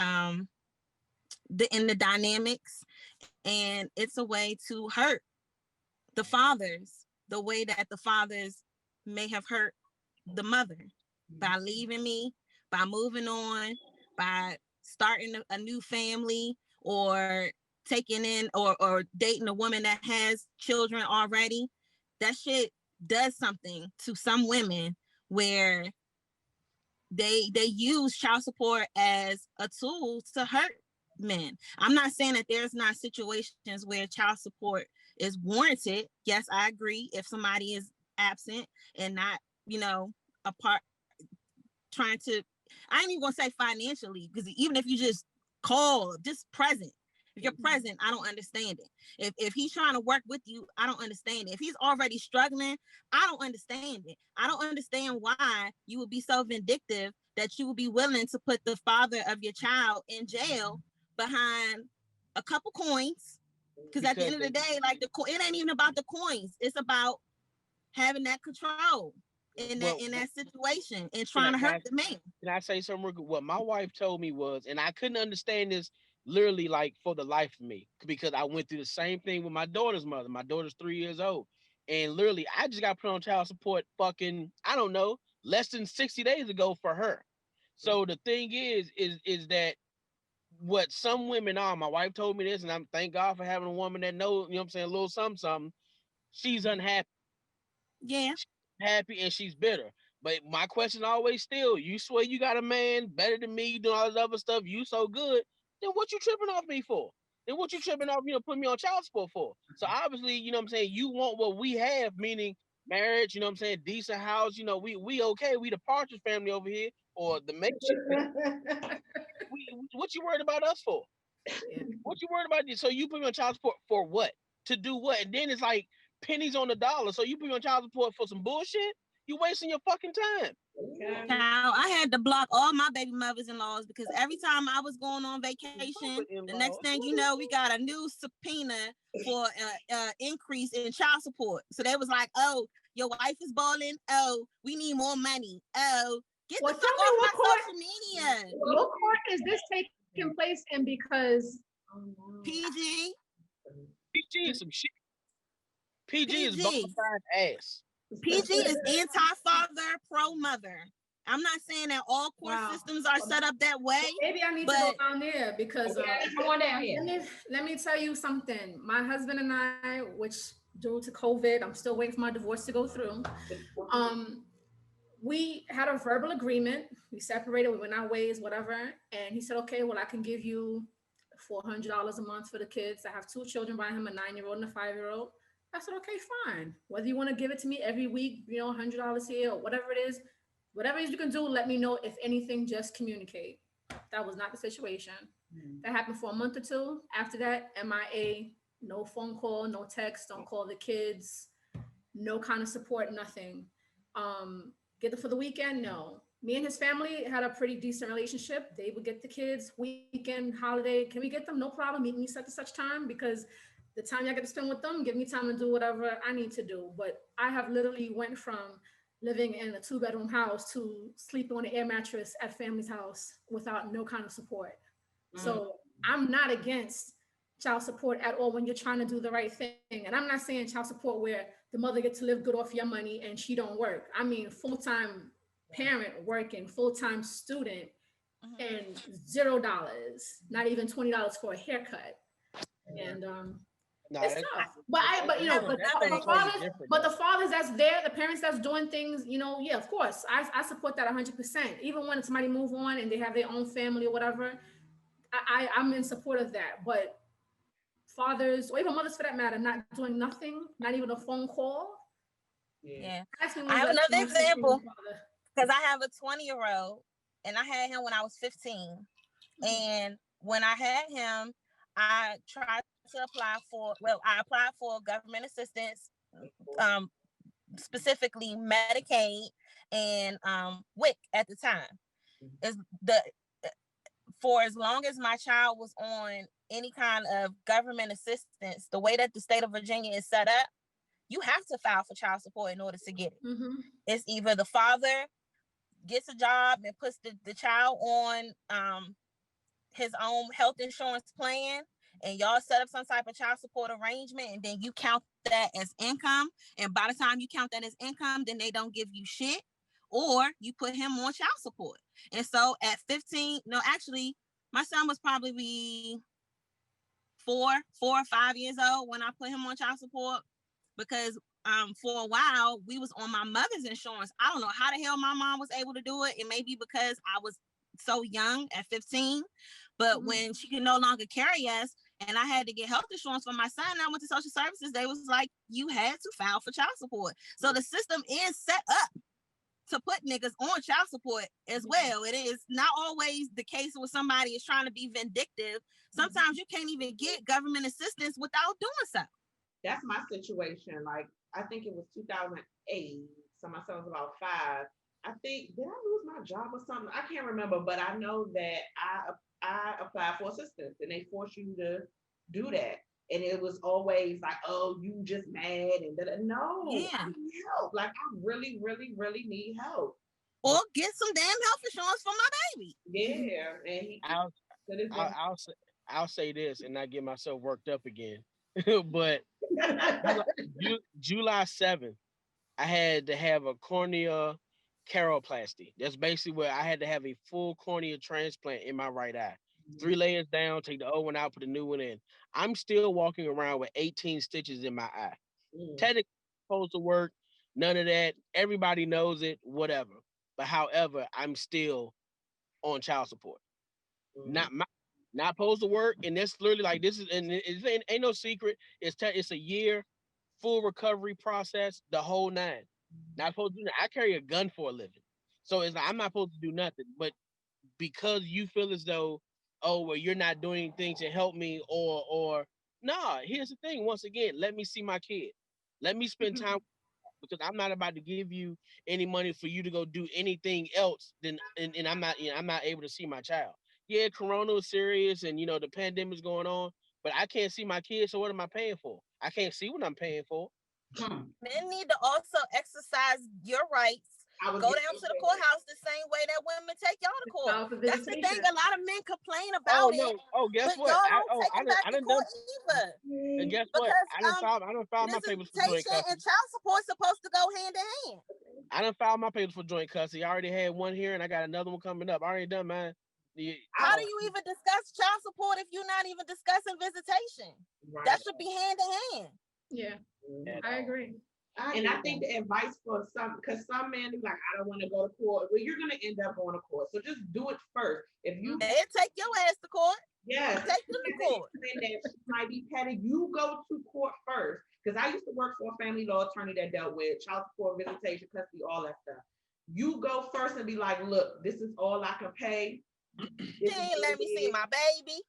S7: in the dynamics, and it's a way to hurt the fathers the way that the fathers may have hurt the mother by leaving me, by moving on, by starting a new family, or taking in or dating a woman that has children already. That shit does something to some women where they use child support as a tool to hurt men. I'm not saying that there's not situations where child support is warranted. Yes, I agree. If somebody is absent and not, apart, trying to, I ain't even gonna say financially, because even if you just call, just present. If you're present, I don't understand it. If he's trying to work with you, I don't understand it. If he's already struggling, I don't understand it. I don't understand why you would be so vindictive that you would be willing to put the father of your child in jail behind a couple coins. Because at the end of the day, like it ain't even about the coins. It's about having that control in that situation and trying to hurt the man.
S6: Can I say something real good? What my wife told me was, and I couldn't understand this literally like for the life of me, because I went through the same thing with my daughter's mother. My daughter's 3 years old. And literally, I just got put on child support fucking, I don't know, less than 60 days ago for her. So the thing is that what some women are, my wife told me this, and I'm thank God for having a woman that knows, you know what I'm saying, a little something. She's unhappy.
S7: Yeah.
S6: She's happy and she's bitter. But my question always still, you swear you got a man better than me, you doing all this other stuff, you so good, then what you tripping off me for? Then what you tripping off, put me on child support for? So obviously, you know what I'm saying, you want what we have, meaning marriage, you know what I'm saying, decent house, we okay, we the Partridge family over here, or the makeshift. What you worried about us for? What you worried about? So you put me on child support for what? To do what? And then it's like pennies on the dollar. So you put me on child support for some bullshit? You wasting your fucking time.
S7: Now, I had to block all my baby mothers-in-laws because every time I was going on vacation, the next thing you know, we got a new subpoena for increase in child support. So they was like, "Oh, your wife is balling. Oh, we need more money. Oh, get the fuck off my social media."
S5: What court is this taking place in? Because
S7: PG
S6: is some shit. PG is bona fide ass.
S7: PG is anti-father, pro-mother. I'm not saying that all court systems are set up that way.
S5: Maybe I need to go down there because
S3: come on down here.
S5: Let me tell you something. My husband and I, which due to COVID, I'm still waiting for my divorce to go through. We had a verbal agreement. We separated, we went our ways, whatever. And he said, okay, well, I can give you $400 a month for the kids. I have 2 children by him, a 9-year-old and a 5-year-old. I said, okay, fine. Whether you want to give it to me every week, $100 here or whatever it is you can do, let me know. If anything, just communicate. That was not the situation. That happened for a month or 2. After that, MIA, no phone call, no text, don't call the kids, no kind of support, nothing. Get them for the weekend? No. Me and his family had a pretty decent relationship. They would get the kids, weekend, holiday. Can we get them? No problem. Meet me such and such time, because the time I get to spend with them, give me time to do whatever I need to do. But I have literally went from living in a 2-bedroom house to sleeping on an air mattress at family's house without no kind of support. So I'm not against child support at all when you're trying to do the right thing. And I'm not saying child support where the mother gets to live good off your money and she don't work. I mean, full-time parent working, full-time student, and $0, not even $20 for a haircut. And it's tough. But the fathers that's there, the parents that's doing things, yeah, of course, I support that 100%. Even when somebody move on and they have their own family or whatever, I'm in support of that. But fathers, or even mothers for that matter, not doing nothing, not even a phone call.
S7: Yeah. I have another example, because I have a 20-year-old and I had him when I was 15. And when I had him, I tried to I applied for government assistance, specifically Medicaid and WIC at the time. For as long as my child was on any kind of government assistance, the way that the state of Virginia is set up, you have to file for child support in order to get it. It's either the father gets a job and puts the child on his own health insurance plan, and y'all set up some type of child support arrangement, and then you count that as income. And by the time you count that as income, then they don't give you shit, or you put him on child support. And so at 15, no, actually, my son was probably 4 or 5 years old when I put him on child support, because for a while, we was on my mother's insurance. I don't know how the hell my mom was able to do it. It may be because I was so young at 15, but when she could no longer carry us and I had to get health insurance for my son, I went to social services. They was like, you had to file for child support. So the system is set up to put niggas on child support as well. It is not always the case where somebody is trying to be vindictive. Sometimes you can't even get government assistance without doing so.
S2: That's my situation. Like, I think it was 2008. So my son was about 5. I think, did I lose my job or something? I can't remember, but I know that I applied for assistance and they force you to do that. And it was always like, oh, you just mad and no,
S7: Yeah.
S2: I need help. Like, I really, really, really need help.
S7: Or get some damn health insurance for my baby.
S2: Yeah, and
S6: I'll say this and not get myself worked up again. But July 7th, I had to have a cornea caroplasty. That's basically where I had to have a full cornea transplant in my right eye. 3 layers down, take the old one out, put the new one in. I'm still walking around with 18 stitches in my eye. Technically supposed to work, none of that. Everybody knows it, whatever. But however, I'm still on child support. Not supposed to work, and that's literally like this is, and it ain't no secret. It's a year full recovery process, the whole 9. Not supposed to do that. I carry a gun for a living, so it's like I'm not supposed to do nothing. But because you feel as though, oh well, you're not doing things to help me, or nah. Here's the thing. Once again, let me see my kid. Let me spend time because I'm not about to give you any money for you to go do anything else. And I'm not able to see my child. Yeah, Corona is serious, and the pandemic's going on, but I can't see my kids. So what am I paying for? I can't see what I'm paying for.
S7: Men need to also exercise your rights. Go down to the courthouse the same way that women take y'all to court. That's the thing. A lot of men complain about it.
S6: Oh, guess what?
S7: I done done.
S6: And guess what? I done filed my papers for joint custody.
S7: And child support supposed to go hand in hand.
S6: I done filed my papers for joint custody. I already had one here, and I got another one coming up. I already done mine.
S7: How do you even discuss child support if you're not even discussing visitation? Right. That should be hand in hand.
S5: Yeah, I agree.
S2: And I think the advice for because some men are like, I don't want to go to court. Well, you're going to end up going to court. So just do it first. If you
S7: they'll take your ass to court.
S2: Yes.
S7: Take you to court.
S2: And that she might be petty. You go to court first. Because I used to work for a family law attorney that dealt with child support, visitation, custody, all that stuff. You go first and be like, look, this is all I can pay.
S7: Let me see my baby.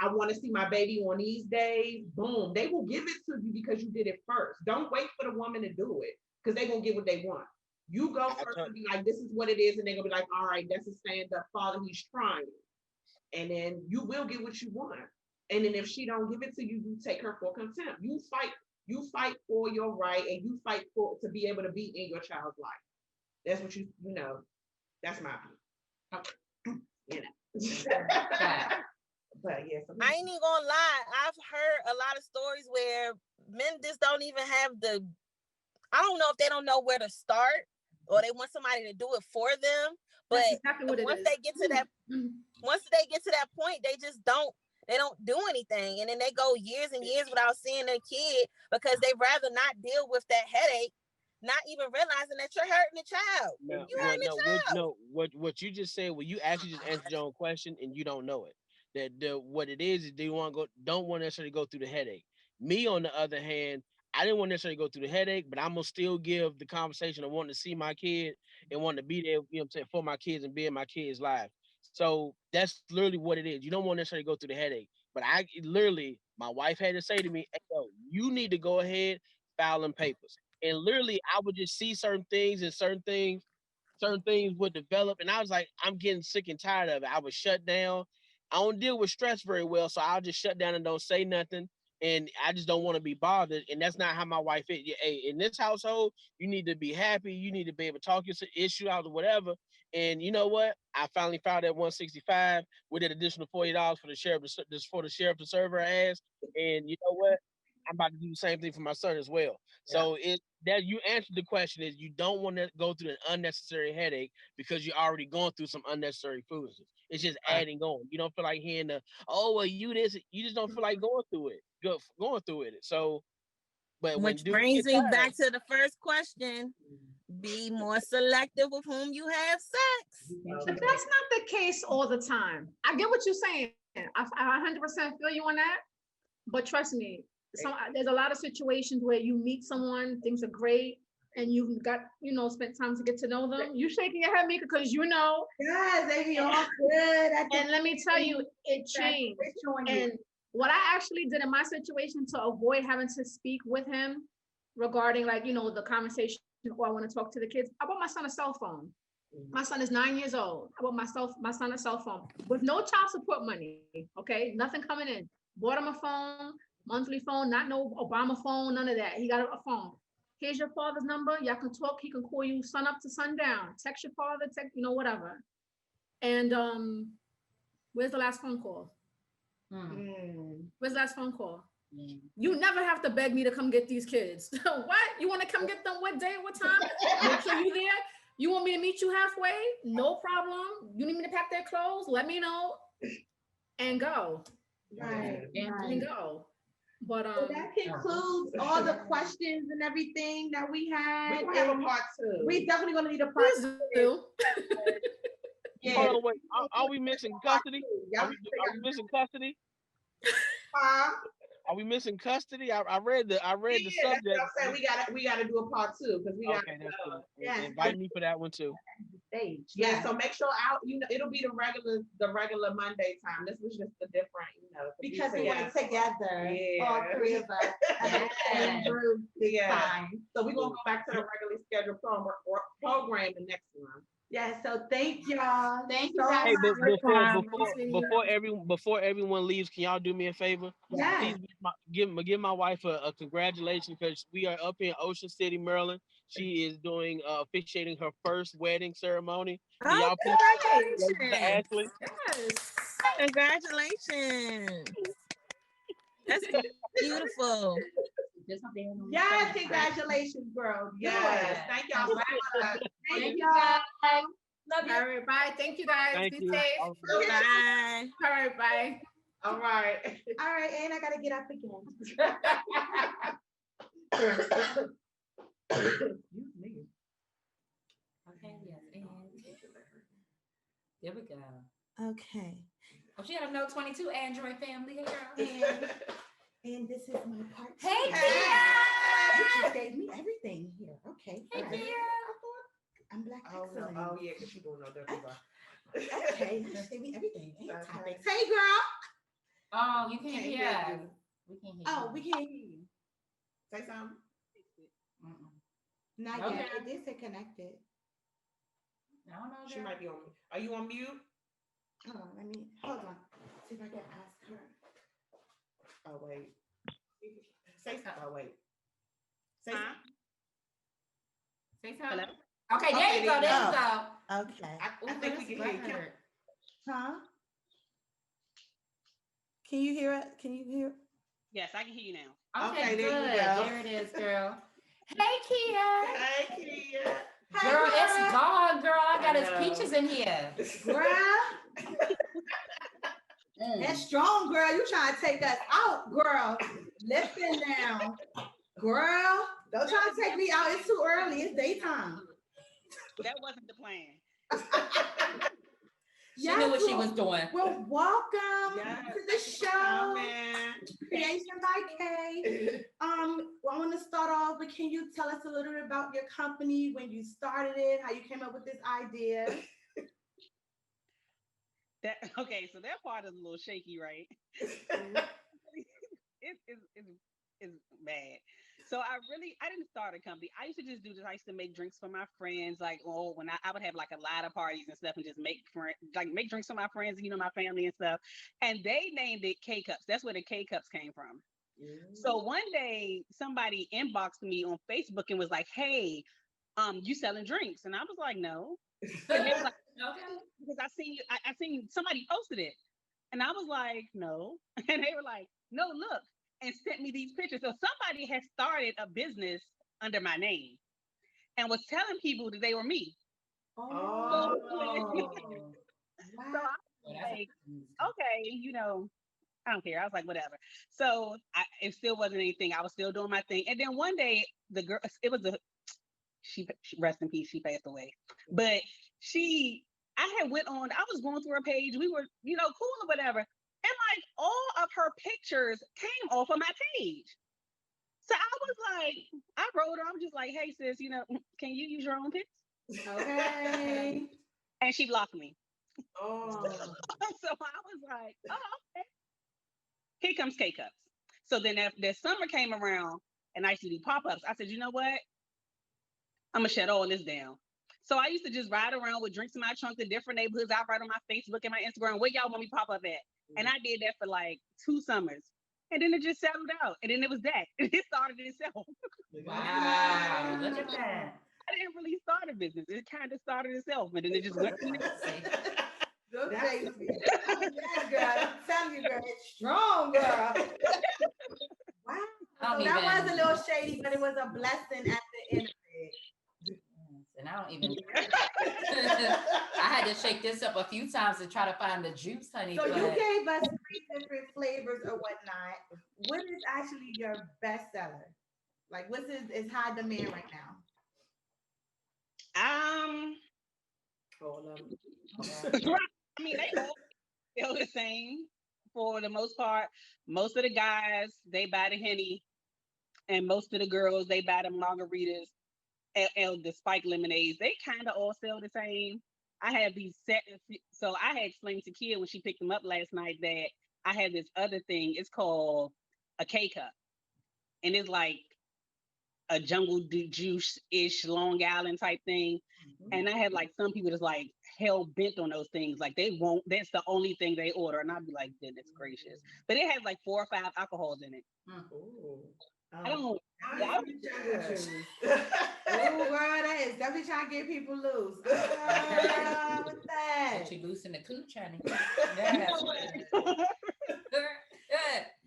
S2: I want to see my baby on these days. Boom. They will give it to you because you did it first. Don't wait for the woman to do it because they're going to get what they want. You go first and be like, this is what it is. And they're going to be like, all right, that's a stand-up father. He's trying. And then you will get what you want. And then if she don't give it to you, you take her for contempt. You fight for your right and you fight for to be able to be in your child's life. That's what that's my opinion. But yes,
S7: I ain't even gonna lie. I've heard a lot of stories where men just don't even have I don't know if they don't know where to start or they want somebody to do it for them. But once they get to that point, they just don't do anything. And then they go years and years without seeing their kid because they'd rather not deal with that headache, not even realizing that you're hurting the child.
S6: No, what you just said, well, you actually just answered your own question and you don't know it. What it is they don't want to necessarily go through the headache. Me, on the other hand, I didn't want to necessarily go through the headache, but I'm gonna still give the conversation of wanting to see my kid and wanting to be there, what I'm saying, for my kids and be in my kids' lives. So that's literally what it is. You don't want to necessarily go through the headache. But my wife had to say to me, hey, yo, you need to go ahead, file them papers. And literally, I would just see certain things would develop. And I was like, I'm getting sick and tired of it. I would shut down. I don't deal with stress very well, so I'll just shut down and don't say nothing. And I just don't want to be bothered. And that's not how my wife is. Hey, in this household, you need to be happy. You need to be able to talk your issue out or whatever. And you know what? I finally filed that 165 with an additional $40 for the sheriff to serve her ass. And you know what? I'm about to do the same thing for my son as well. Yeah. So that you answered the question is you don't want to go through an unnecessary headache because you're already going through some unnecessary foolishness. It's just adding on. You don't feel like hearing you just don't feel like going through it. So, But when
S7: Which
S6: dudes
S7: brings
S6: get
S7: me
S6: tired,
S7: back to the first question. Be more selective with whom you have sex.
S5: But that's not the case all the time. I get what you're saying. I 100% feel you on that. But trust me, there's a lot of situations where you meet someone, things are great, and you've got, spent time to get to know them. You shaking your head, Mika, because
S4: Yes, they be all good.
S5: And let me tell you, it changed. And what I actually did in my situation to avoid having to speak with him regarding the conversation, or I want to talk to the kids, I bought my son a cell phone. My son is 9 years old. I bought my son a cell phone with no child support money. Okay, nothing coming in. Bought him a phone, monthly phone, not no Obama phone, none of that. He got a phone. Here's your father's number. Y'all can talk. He can call you sun up to sundown. Text your father, whatever. And where's the last phone call? Where's the last phone call? You never have to beg me to come get these kids. What? You want to come get them what day, what time? Make sure you there. You want me to meet you halfway? No problem. You need me to pack their clothes? Let me know. And go.
S4: Right.
S5: And go. But
S4: so that concludes all the questions and everything that we had.
S2: We're gonna have a part 2.
S4: We definitely gonna need a part 2.
S6: Yeah. Hold on, wait. Are we missing custody? Are we missing custody? Are we missing custody? I read the subject.
S2: That's what I'm saying. We gotta do a part 2 because we got.
S6: Okay, that's good. Invite me for that one too.
S2: Yeah, so make sure it'll be the regular Monday time. This was just the different,
S4: because we were together, all 3 of us.
S2: Yeah. So we're gonna go back to the regularly scheduled program the next one.
S4: Yeah, so thank y'all. Thank you guys.
S6: Hey, before everyone leaves, can y'all do me a favor?
S4: Yes.
S6: Please give my wife a congratulations, because we are up in Ocean City, Maryland. She is doing officiating her first wedding ceremony. Can y'all please congratulations to Ashley?
S7: Yes. Congratulations. That's beautiful.
S4: Yes, congratulations, girl.
S2: Yes, thank y'all so much.
S4: Thank y'all.
S5: Love you. All right, bye. Thank you guys.
S6: Thank
S5: Be
S6: you.
S5: safe.
S7: Bye.
S5: All right, bye.
S2: All right.
S4: All right, and I gotta get up again.
S3: Excuse me. Okay, yes, and there we go.
S4: Okay.
S3: Oh, she had a Note 22 Android family. Hey, girl.
S4: And this is my part.
S3: Hey,
S4: Kia! You just gave me everything here. Okay.
S3: Hey,
S4: right.
S3: Kia.
S4: I'm Black excellent.
S2: Oh yeah, because you don't know that.
S4: Okay, you just gave me everything. Topics. Hey, girl.
S3: Oh, you can't hear us. We can't hear you.
S4: Oh, we can't hear you.
S2: Say something.
S4: Not yet. It did say connected.
S3: I don't know.
S2: She might be on. Are you on mute?
S4: Hold on. Hold on. See if I can ask her.
S2: Oh wait. Say something. Oh wait. Say something.
S3: Say something. Okay, there you go. There you go.
S4: Okay.
S2: I think we can hear you.
S4: Huh? Can you hear it? Can you hear?
S9: Yes, I can hear you now.
S3: Okay,
S2: there
S3: good.
S2: you go.
S3: There it is, girl. Hey, Kia.
S2: Hey, Kia.
S3: Girl, it's gone, girl. I got his peaches in here.
S4: Girl. That's strong, girl. You trying to take us out, girl. Listen now. Girl, don't try to take me out. It's too early. It's daytime.
S9: That wasn't the plan.
S3: She knew what she was doing.
S4: Well, welcome to the show. Creation by K. Well, I want to start off, but can you tell us a little bit about your company, when you started it, how you came up with this idea?
S9: Okay, so that part is a little shaky, right? It's bad. So I didn't start a company. I used to just do this. I used to make drinks for my friends. Like, when I would have like a lot of parties and stuff, and just make drinks for my friends, my family and stuff. And they named it K Cups. That's where the K Cups came from. So one day somebody inboxed me on Facebook and was like, "Hey, you selling drinks?" And I was like, "No." And they was like, "Okay," because I seen somebody posted it, and I was like, "No," and they were like, "No, look," and sent me these pictures. So somebody had started a business under my name and was telling people that they were me.
S2: Oh.
S9: So I was like, okay, I don't care. I was like, whatever. So it still wasn't anything. I was still doing my thing. And then one day, the girl, it was she rest in peace. She passed away. But I had went on. I was going through her page. We were, cool or whatever. And like all of her pictures came off of my page. So I was like, I wrote her. I was just like, hey sis, can you use your own pics?
S4: Okay.
S9: And she blocked me.
S2: Oh.
S9: So I was like, oh, okay. Here comes K-Cups. So then that summer came around and I used to do pop-ups. I said, you know what? I'm going to shut all this down. So I used to just ride around with drinks in my trunk to different neighborhoods. I write on my Facebook and my Instagram, where y'all want me pop up at? And I did that for like 2 summers. And then it just settled out. And then it was that. It started itself.
S3: Wow. Look at that.
S9: I didn't really start a business. It kind of started itself. And then it just went from there.
S4: Go crazy. Yes, girl. I'm telling you, girl, it's strong, girl. Wow. So that was a little shady, but it was a blessing at the end of it.
S3: And I don't even. I had to shake this up a few times to try to find the juice, honey.
S4: So you gave us 3 different flavors or whatnot. What is actually your best seller? Like, what's is high demand right now?
S2: All of them.
S9: I mean, they all feel the same for the most part. Most of the guys, they buy the Henny, and most of the girls, they buy the margaritas and the spiked lemonades. They kind of all sell the same. I have these set. So I had explained to Kia when she picked them up last night that I had this other thing. It's called a K-Cup, and it's like a jungle juice-ish Long Island type thing. And I had like some people that's like hell bent on those things. Like they won't, that's the only thing they order. And I'd be like, goodness gracious. But it has like 4 or 5 alcohols in it. I don't
S4: Oh, girl, that is definitely trying to get people loose. What's that?
S3: Get you loose in the cooch, honey.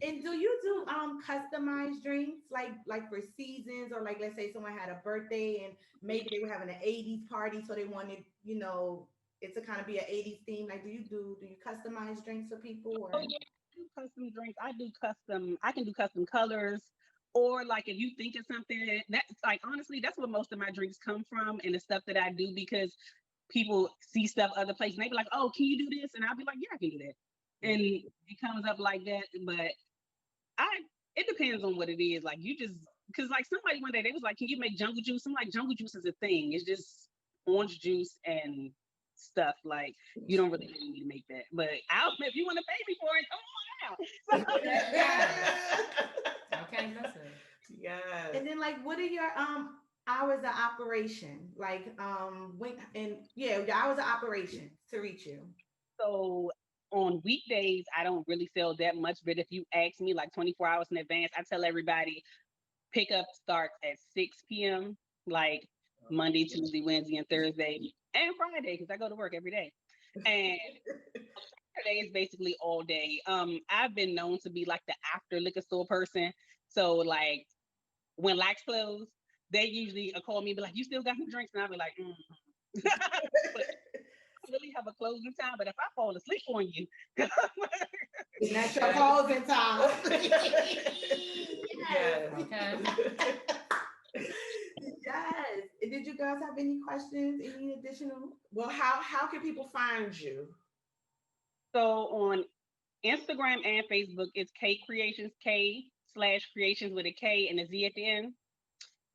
S4: And do you do customized drinks like for seasons, or like let's say someone had a birthday and maybe they were having an 80s party, so they wanted it to kind of be an 80s theme. Like do you customize drinks for people? Or?
S9: Oh, yeah, I do custom drinks. I can do custom colors, or like if you think of something that's like honestly that's what most of my drinks come from, and the stuff that I do, because people see stuff other places and they be like, oh, can you do this? And I'll be like, yeah, I can do that. And it comes up like that. But it depends on what it is. Like you just, because like somebody one day they was like, can you make jungle juice? I'm like, jungle juice is a thing. It's just orange juice and stuff. Like you don't really need to make that. But if you want to pay me for it, come on out.
S3: Okay, listen.
S2: Yes.
S4: And then like, what are your hours of operation? Like your hours of operation to reach you.
S9: So on weekdays, I don't really sell that much, but if you ask me like 24 hours in advance, I tell everybody pickup starts at 6 p.m. like Monday, Tuesday, Wednesday, and Thursday, and Friday, because I go to work every day. And Saturday is basically all day. I've been known to be like the after liquor store person. So like when Lax closed, they usually call me and be like, you still got some drinks? And I'll be like, really have a closing time, but if I fall asleep on you,
S4: that's your closing time.
S2: Yes.
S3: Okay.
S4: Yes. Did you guys have any questions? Any additional?
S2: Well, how can people find you?
S9: So on Instagram and Facebook, it's K Kreationz, K/Kreationz with a K and a Z at the end.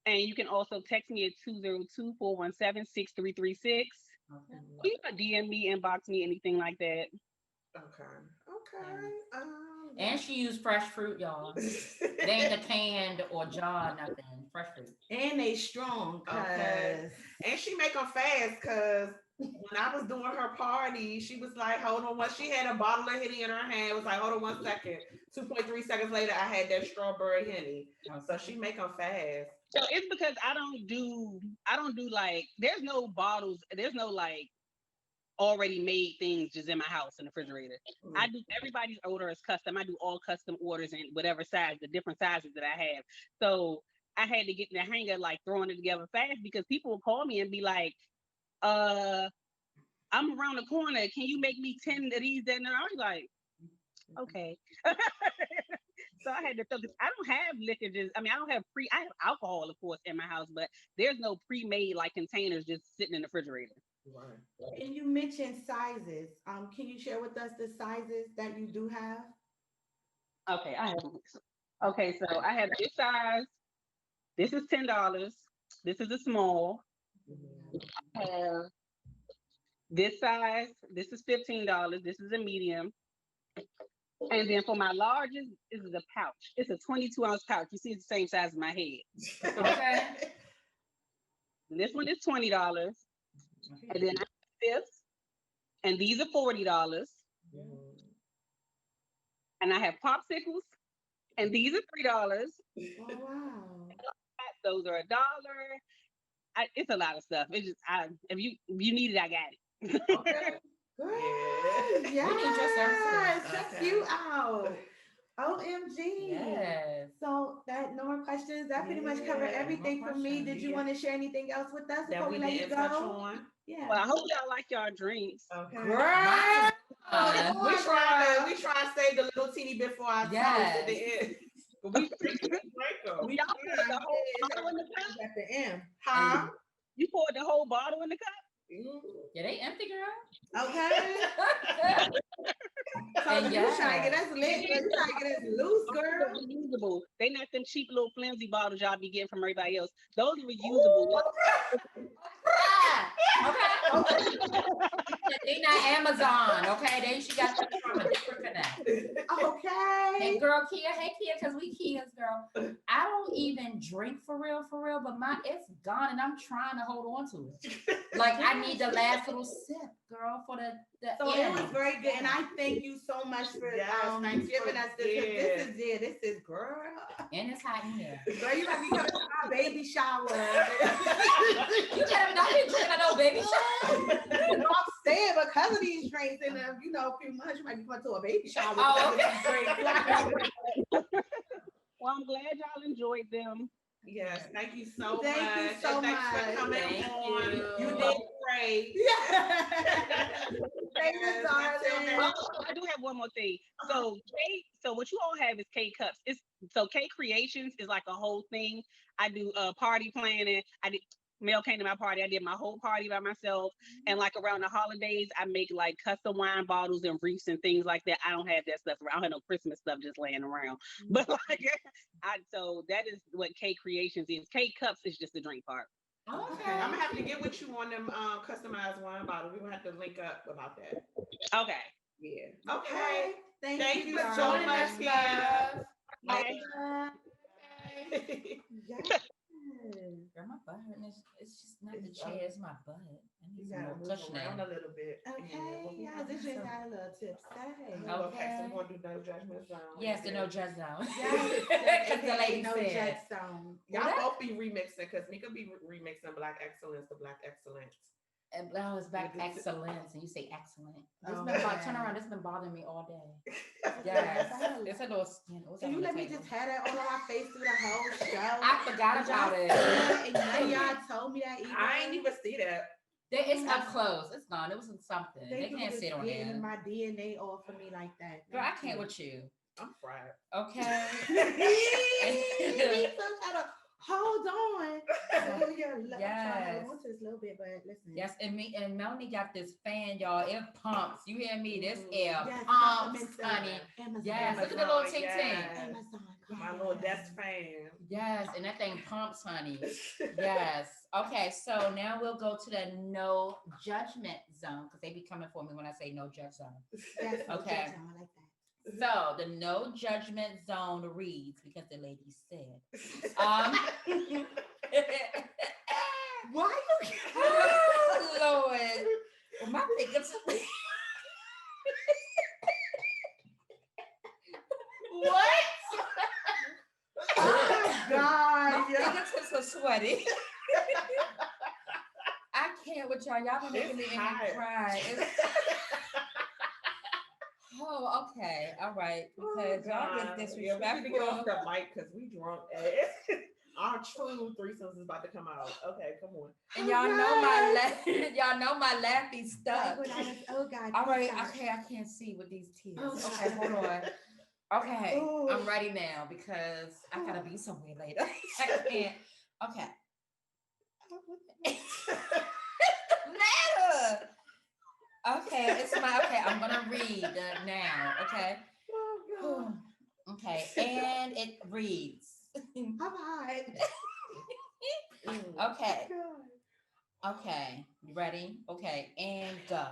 S9: And you can also text me at 202-417-6336. You can DM me, inbox me, anything like that.
S2: Okay.
S3: And she used fresh fruit, y'all. They ain't a canned or jar, nothing. Fresh fruit.
S4: And they strong,
S2: Okay. And she make them fast, because when I was doing her party, she was like, hold on, once she had a bottle of Henny in her hand, it was like, hold on 1 second. 2.3 seconds later, I had that strawberry Henny. So she make them fast.
S9: So it's because I don't do like, there's no bottles, there's no like already made things just in my house in the refrigerator. I do, everybody's order is custom. I do all custom orders in whatever size, the different sizes that I have. So I had to get in the hang of like throwing it together fast, because people will call me and be like, I'm around the corner. Can you make me 10 of these? And I was like, Okay. So I had to throw this. I don't have liquor. I don't have I have alcohol, of course, in my house, but there's no pre-made like containers just sitting in the refrigerator.
S2: Right.
S4: And you mentioned sizes. Can you share with us the sizes that you do have?
S9: Okay, okay, so I have this size. This is $10. This is a small. I have this size. This is $15. This is a medium. And then for my largest, this is a pouch. It's a 22-ounce pouch. You see, it's the same size as my head.
S3: Okay.
S9: This one is $20. And then I have this, and these are $40. And I have popsicles, and these are $3.
S4: Oh, wow.
S9: Those are $1. It's a lot of stuff. It's just if you need it, I got it.
S2: Okay.
S4: Girl,
S2: Yeah.
S4: yes.
S3: We need your services.
S4: Check
S2: Okay.
S4: you out. OMG.
S3: Yes.
S4: So no more questions. That pretty much covered
S2: Yeah,
S4: everything
S3: no
S4: for me.
S3: questions.
S4: Did you
S2: Yeah.
S4: want to share anything else with us
S2: That
S4: before
S2: we
S4: we let you
S2: didn't touch
S4: go?
S2: on.
S4: Yeah.
S9: Well, I hope y'all like y'all drinks.
S2: Okay.
S4: Girl.
S2: We trying to save the little teeny bit for our toast at the end. But we
S4: We
S9: Y'all poured the whole bottle in the cup.
S4: at the end.
S2: huh?
S9: You poured the whole bottle in the cup.
S3: Yeah, they empty, girl.
S4: Okay. So
S3: And
S4: you trying to get us lit, girl. You trying to get us loose, girl.
S9: Reusable. They not them cheap little flimsy bottles y'all be getting from everybody else. Those are reusable.
S3: Okay. They not Amazon, okay? She got them from a different connect.
S4: Okay.
S3: And girl, Kia, hey Kia, because we Kias, girl. I don't even drink for real, but it's gone and I'm trying to hold on to it. Like I need the last little sip, girl, for the
S4: So
S3: end.
S4: it was very good, and I thank you so much for
S2: thanks
S4: giving
S2: for-
S4: us this. This is girl.
S3: And it's hot in here.
S4: Girl, you gotta be coming to my baby shower.
S3: You better not be drinking no baby shower.
S4: You know, I'm saying because of these drinks in a few months, you might be going to a baby shower.
S3: Oh,
S9: Well, I'm glad y'all enjoyed them.
S2: Yes, thank you so
S4: Thank
S2: much.
S4: you so
S2: And thanks
S4: much.
S2: for coming
S3: Thank
S2: on.
S3: you.
S2: You did great.
S4: Thank you,
S2: Yes,
S4: darling.
S9: Oh, I do have one more thing. So what you all have is K cups. So K Kreationz is like a whole thing. I do party planning. Mel came to my party. I did my whole party by myself. And like around the holidays, I make like custom wine bottles and wreaths and things like that. I don't have that stuff around. I don't have no Christmas stuff just laying around. But like, so that is what K Kreationz is. K cups is just the drink part.
S2: Okay. I'm gonna have to get with you on them customized wine bottles. We're gonna have to link up about that.
S9: Okay.
S2: Yeah. Okay.
S4: Thank you
S2: for
S4: so
S2: joining
S4: much,
S2: us, Kia.
S9: Bye.
S4: Yes.
S3: Girl, my butt hurting. It's just not the chair, it's my butt. I need
S2: You
S3: some
S2: gotta
S3: more
S2: move
S3: cushioning.
S2: around a little bit.
S4: Okay, yeah, this just got a little tipsy.
S2: Okay, so we're gonna do no judgment zone.
S3: Yes, the no judge zone.
S4: Yes,
S3: Because the lady
S4: no
S3: said.
S4: jet zone.
S2: Y'all both be remixing because Mika be remixing Black Excellence to Black Excellence.
S3: And now it's back excellence, and you say excellent. This
S4: Oh,
S3: been
S4: okay.
S3: turn around. This been bothering me all day. Yes, it's a little skin.
S4: Can you let me just have that all on my face through the whole show?
S3: I forgot about it.
S4: And none of y'all told me that either.
S2: I ain't even see that.
S3: It's up close. It's gone. It was in something. They
S4: People
S3: can't
S4: just
S3: sit on
S4: getting
S3: there.
S4: my DNA off of me like that.
S3: Girl, I can't with you.
S2: I'm fried.
S3: Okay.
S4: So try to hold on.
S3: Yes.
S4: I want to this a little bit, but listen.
S3: Yes, and Melanie got this fan, y'all. It pumps. You hear me? This air
S4: Yes,
S3: pumps,
S4: Amazon.
S3: honey.
S4: Amazon.
S3: Yes, look at the little ting ting.
S2: Yes.
S4: Amazon.
S2: My little desk fan.
S3: Yes, and that thing pumps, honey. Yes. Okay, so now we'll go to the no judgment zone because they be coming for me when I say no judge zone.
S4: Yes,
S3: Okay.
S4: I like that.
S3: So the no judgment zone reads because the lady said.
S4: Why you?
S3: Oh, Lord. Well, my fingertips.
S4: What? Oh God!
S3: My fingertips are sweaty. I can't with y'all. Y'all been making me cry. Oh, okay. All right. Because y'all just
S2: Yeah, we need to get off
S3: disrespectful.
S2: the mic because we drunk. Our true threesomes is about to come out. Okay, come on.
S3: And y'all know my y'all know my laughy stuff.
S4: Oh God.
S3: All right, okay, I can't see with these tears. Okay, hold on. Okay, I'm ready now because I gotta be somewhere later. I can't. Okay. Matter. Okay, it's my okay. I'm gonna read now. Okay.
S4: Oh
S3: Okay, and it reads.
S4: God.
S3: Okay. Okay, you ready? Okay, and go.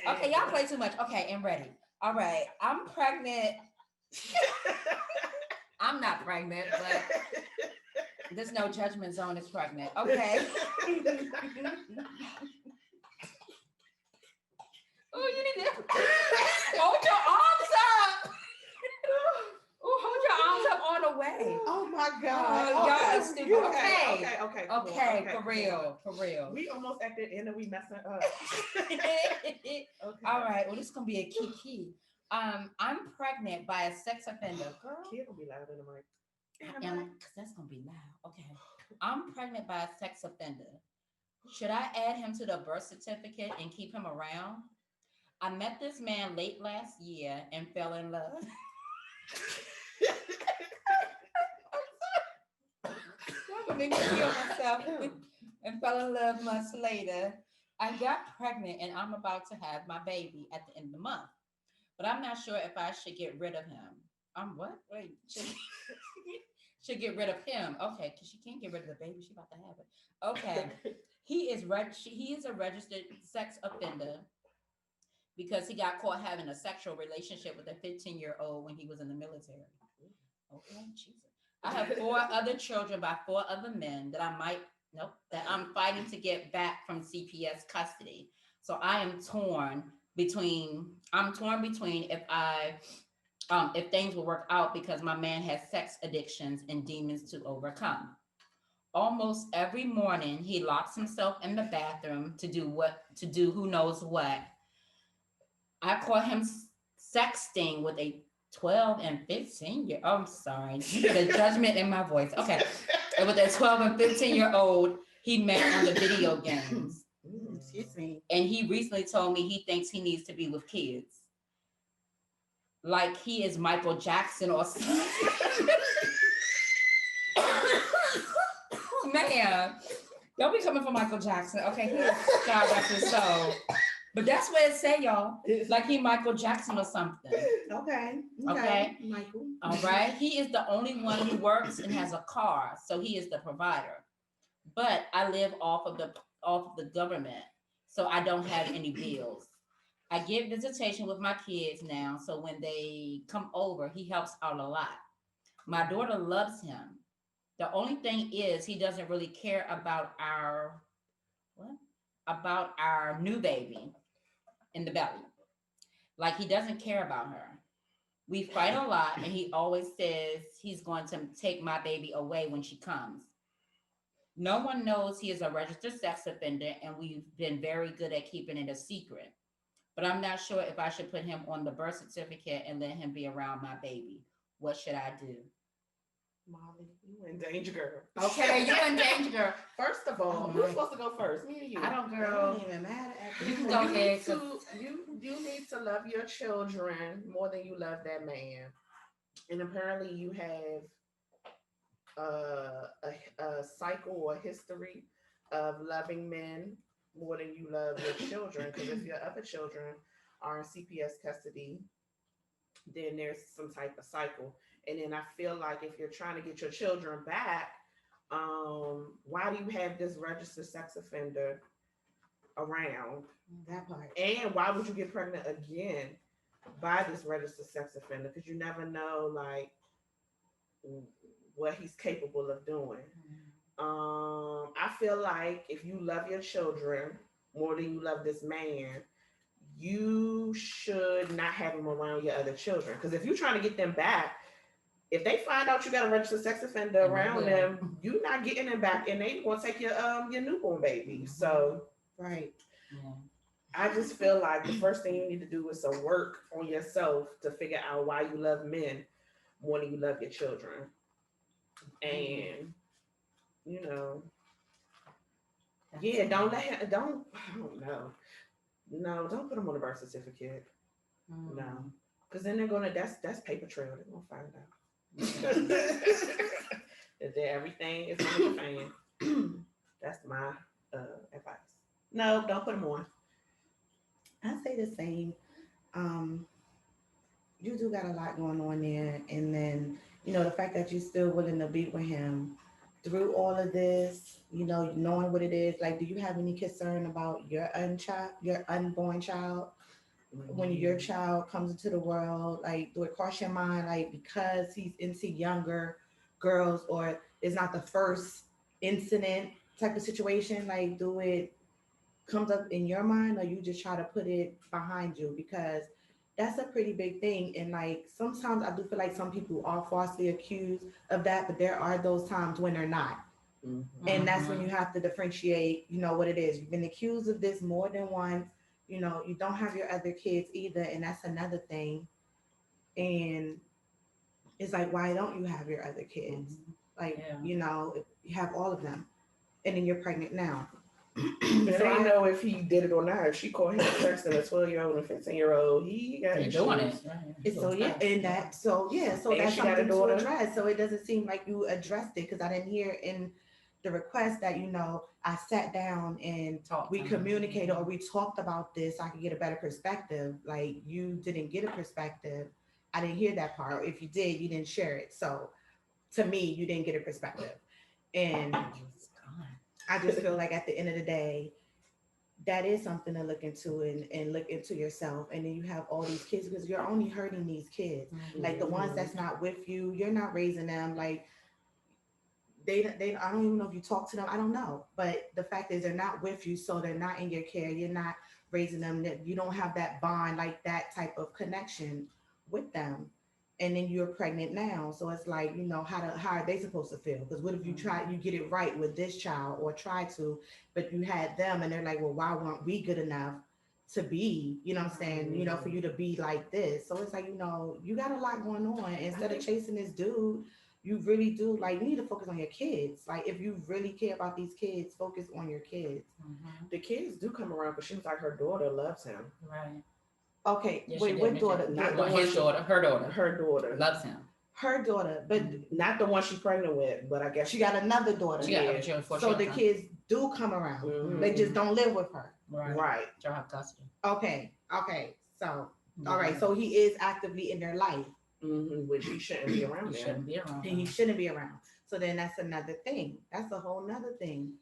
S3: Okay, y'all play too much. Okay, and ready. All right, I'm pregnant. I'm not pregnant, but there's no judgment zone is pregnant. Okay. Oh, you need to hold your arms up. Oh, hold your arms up all the way.
S4: Oh my God.
S3: Oh, y'all are stupid.
S2: Okay,
S3: For real.
S2: We almost at the end and we messing up.
S3: Okay. All right. Well, this is gonna be a kiki. I'm pregnant by a sex offender. Girl.
S2: Kid will be loud in the mic.
S3: Because that's gonna be loud. Okay. I'm pregnant by a sex offender. Should I add him to the birth certificate and keep him around? I met this man late last year and fell in love. Made me feel myself and fell in love months later. I got pregnant and I'm about to have my baby at the end of the month. But I'm not sure if I should get rid of him. What? Wait. Should get rid of him. Okay, because she can't get rid of the baby. She about to have it. Okay. He is a registered sex offender because he got caught having a sexual relationship with a 15-year-old when he was in the military. Okay, Jesus. I have 4 other children by 4 other men that I'm fighting to get back from CPS custody. So I'm torn between if things will work out because my man has sex addictions and demons to overcome. Almost every morning he locks himself in the bathroom to do who knows what. I call him sexting with a 12 and 15 year. Oh, I'm sorry. You get a judgment in my voice. Okay. And with a 12 and 15-year-old he met on the video games.
S4: Excuse me.
S3: And he recently told me he thinks he needs to be with kids. Like he is Michael Jackson or something. Man, don't be coming for Michael Jackson. Okay, he is God rest his soul. But that's what it say, y'all. Like he Michael Jackson or something.
S4: Okay. Michael.
S3: All right. He is the only one who works and has a car, so he is the provider. But I live off of the government, so I don't have any bills. I get visitation with my kids now, so when they come over, he helps out a lot. My daughter loves him. The only thing is he doesn't really care about our new baby in the belly. Like he doesn't care about her. We fight a lot and he always says he's going to take my baby away when she comes. No one knows he is a registered sex offender and we've been very good at keeping it a secret. But I'm not sure if I should put him on the birth certificate and let him be around my baby. What should I do?
S2: Molly, you in danger, girl.
S3: Okay, you in danger, girl.
S2: First of all, who's supposed to go first? Me or you?
S3: I don't,
S4: I
S3: girl.
S4: don't even matter.
S3: You can go ahead.
S2: You need to love your children more than you love that man. And apparently you have a cycle or history of loving men more than you love your children. Because if your other children are in CPS custody, then there's some type of cycle. And then I feel like if you're trying to get your children back, why do you have this registered sex offender around?
S4: That part.
S2: And why would you get pregnant again by this registered sex offender? Because you never know like what he's capable of doing. I feel like if you love your children more than you love this man, you should not have him around your other children. Because if you're trying to get them back, if they find out you got a registered sex offender around them, you're not getting them back, and they want to take your newborn baby. So,
S4: right.
S3: Yeah.
S2: I just feel like the first thing you need to do is to work on yourself to figure out why you love men more than you love your children. And you know, yeah, don't let him, don't, I don't know. No, don't put them on the birth certificate. No, because then they're gonna, that's paper trail. They're gonna find out. That everything is on the fan. That's my advice. No, don't put them on.
S4: I say the same. You do got a lot going on there, and then the fact that you're still willing to be with him through all of this, knowing what it is. Like, do you have any concern about your unborn child, when your child comes into the world? Like, do it cross your mind, like, because he's into younger girls, or is not the first incident type of situation? Like, do it comes up in your mind, or you just try to put it behind you? Because that's a pretty big thing. And like, sometimes I do feel like some people are falsely accused of that, but there are those times when they're not. And that's when you have to differentiate, what it is. You've been accused of this more than once. You don't have your other kids either, and that's another thing. And it's like, why don't you have your other kids? Like, you have all of them, and then you're pregnant now.
S2: And so I know if he did it or not. If she called him texting a 12-year-old and 15-year-old, he got issues.
S3: Doing it. Right.
S4: So that's something to address. So it doesn't seem like you addressed it, because I didn't hear in the request that I sat down and we communicated, or we talked about this so I could get a better perspective. Like, you didn't get a perspective. I didn't hear that part. Or if you did, you didn't share it. So to me, you didn't get a perspective. And I just feel like at the end of the day, that is something to look into, and look into yourself. And then you have all these kids, because you're only hurting these kids. Like, the ones that's not with you, you're not raising them. Like, they I don't even know if you talk to them. I don't know. But the fact is, they're not with you, so they're not in your care. You're not raising them. That you don't have that bond, like that type of connection with them. And then you're pregnant now. So it's like, how are they supposed to feel? Because what if you get it right with this child, or try to, but you had them, and they're like, well, why weren't we good enough to be, what I'm saying, for you to be like this? So it's like, you got a lot going on. Instead of chasing this dude, you really do, like, you need to focus on your kids. Like, if you really care about these kids, focus on your kids.
S2: The kids do come around, but she was like, her daughter loves him.
S3: Right.
S4: Okay, wait, what daughter?
S3: Not his daughter, her daughter.
S2: Her daughter
S3: Loves him.
S4: Her daughter, but
S2: not the one she's pregnant with, but I guess
S4: she got another daughter. So the kids do come around. They just don't live with her.
S2: Right.
S3: She'll have custody.
S4: Okay. So, all right. So he is actively in their life.
S2: Which he shouldn't be around.
S4: And he shouldn't be around. So then that's another thing. That's a whole nother thing.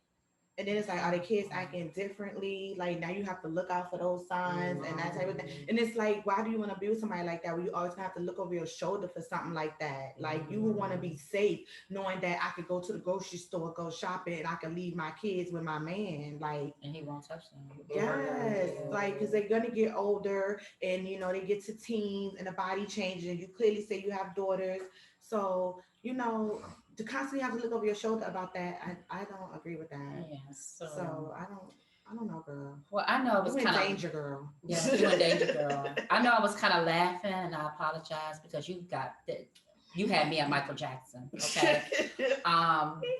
S4: And then it's like, are the kids acting differently? Like, now you have to look out for those signs and that type of thing. And it's like, why do you want to be with somebody like that, where you always have to look over your shoulder for something like that? Like, you would want to be safe, knowing that I could go to the grocery store, go shopping, and I could leave my kids with my man. Like,
S3: and he won't touch them.
S4: Yes, like, because they're gonna get older, and they get to teens, and the body changes. And you clearly say you have daughters, so to constantly have to look over your shoulder about that, I don't agree with that.
S3: Yeah,
S4: so I don't know, girl.
S3: Well, I know it was kind of
S4: danger, girl.
S3: Yeah, you a danger, girl. I know I was kind of laughing, and I apologize, because you had me at Michael Jackson, okay?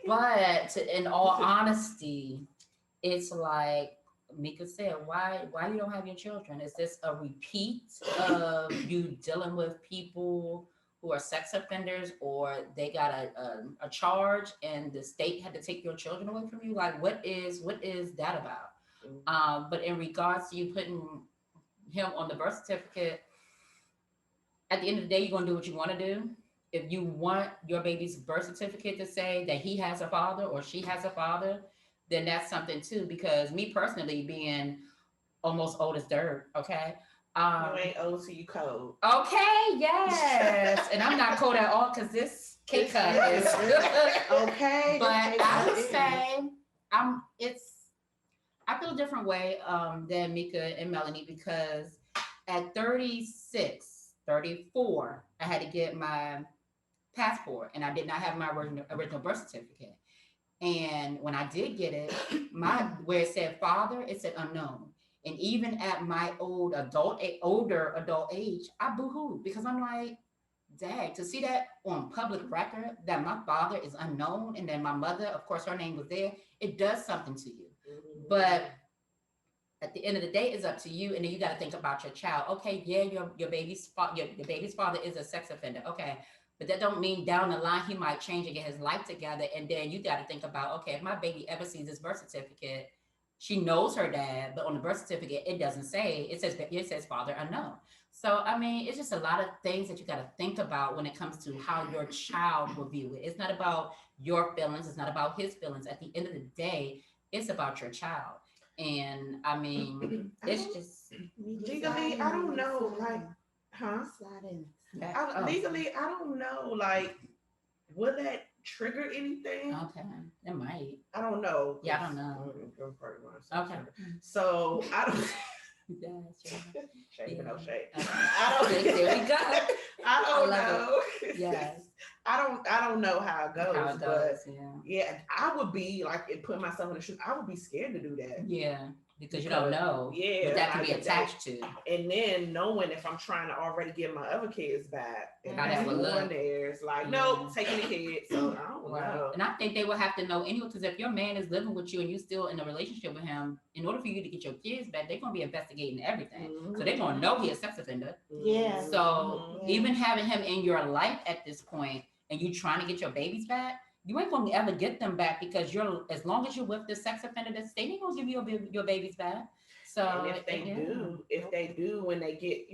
S3: But in all honesty, it's like Mika said, why you don't have your children? Is this a repeat of you dealing with people who are sex offenders, or they got a charge and the state had to take your children away from you? Like, what is that about? But in regards to you putting him on the birth certificate, at the end of the day, you're gonna do what you want to do. If you want your baby's birth certificate to say that he has a father or she has a father, then that's something too. Because me personally, being almost old as dirt, okay?
S2: You ain't old, so you cold.
S3: Okay, yes. And I'm not cold at all, because this K cut is
S4: okay.
S3: But I would say I feel a different way than Mika and Melanie, because at 36, 34, I had to get my passport, and I did not have my original birth certificate. And when I did get it, where it said father, it said unknown. And even at my older adult age, I boo-hooed, because I'm like, dang, to see that on public record, that my father is unknown and then my mother, of course, her name was there, it does something to you. But at the end of the day, it's up to you, and then you got to think about your child. Okay, yeah, your baby's father is a sex offender. Okay, but that don't mean down the line he might change and get his life together. And then you got to think about, okay, if my baby ever sees this birth certificate, she knows her dad, but on the birth certificate it doesn't say. It says father unknown. So I mean, it's just a lot of things that you got to think about when it comes to how your child will view it. It's not about your feelings. It's not about his feelings. At the end of the day, it's about your child. And I mean, it's just
S2: legally, I don't know, like, huh? Legally, I don't know, like, will that trigger anything?
S3: Okay, it might.
S2: I don't know.
S3: Yeah, I don't know. Okay.
S2: So I don't. Shade, no shade. I don't.
S3: There we go.
S2: I don't know.
S3: Yes.
S2: I don't know how it goes.
S3: How it goes,
S2: but yeah, I would be like, put myself in the shoes. I would be scared to do that.
S3: Yeah, because you don't know.
S2: Yeah,
S3: what that can be attached to.
S2: And then knowing if I'm trying to already get my other kids back, and
S3: how that would look.
S2: There's like, nope, taking the kids. So I don't know.
S3: And I think they would have to know anyway, because if your man is living with you and you still in a relationship with him, in order for you to get your kids back, they're gonna be investigating everything. So they're gonna know he's a sex offender.
S4: Yeah.
S3: So even having him in your life at this point, and you trying to get your babies back, you ain't gonna ever get them back, because as long as you're with the sex offender, they ain't gonna give you your babies back. So
S2: and if they do, when they get,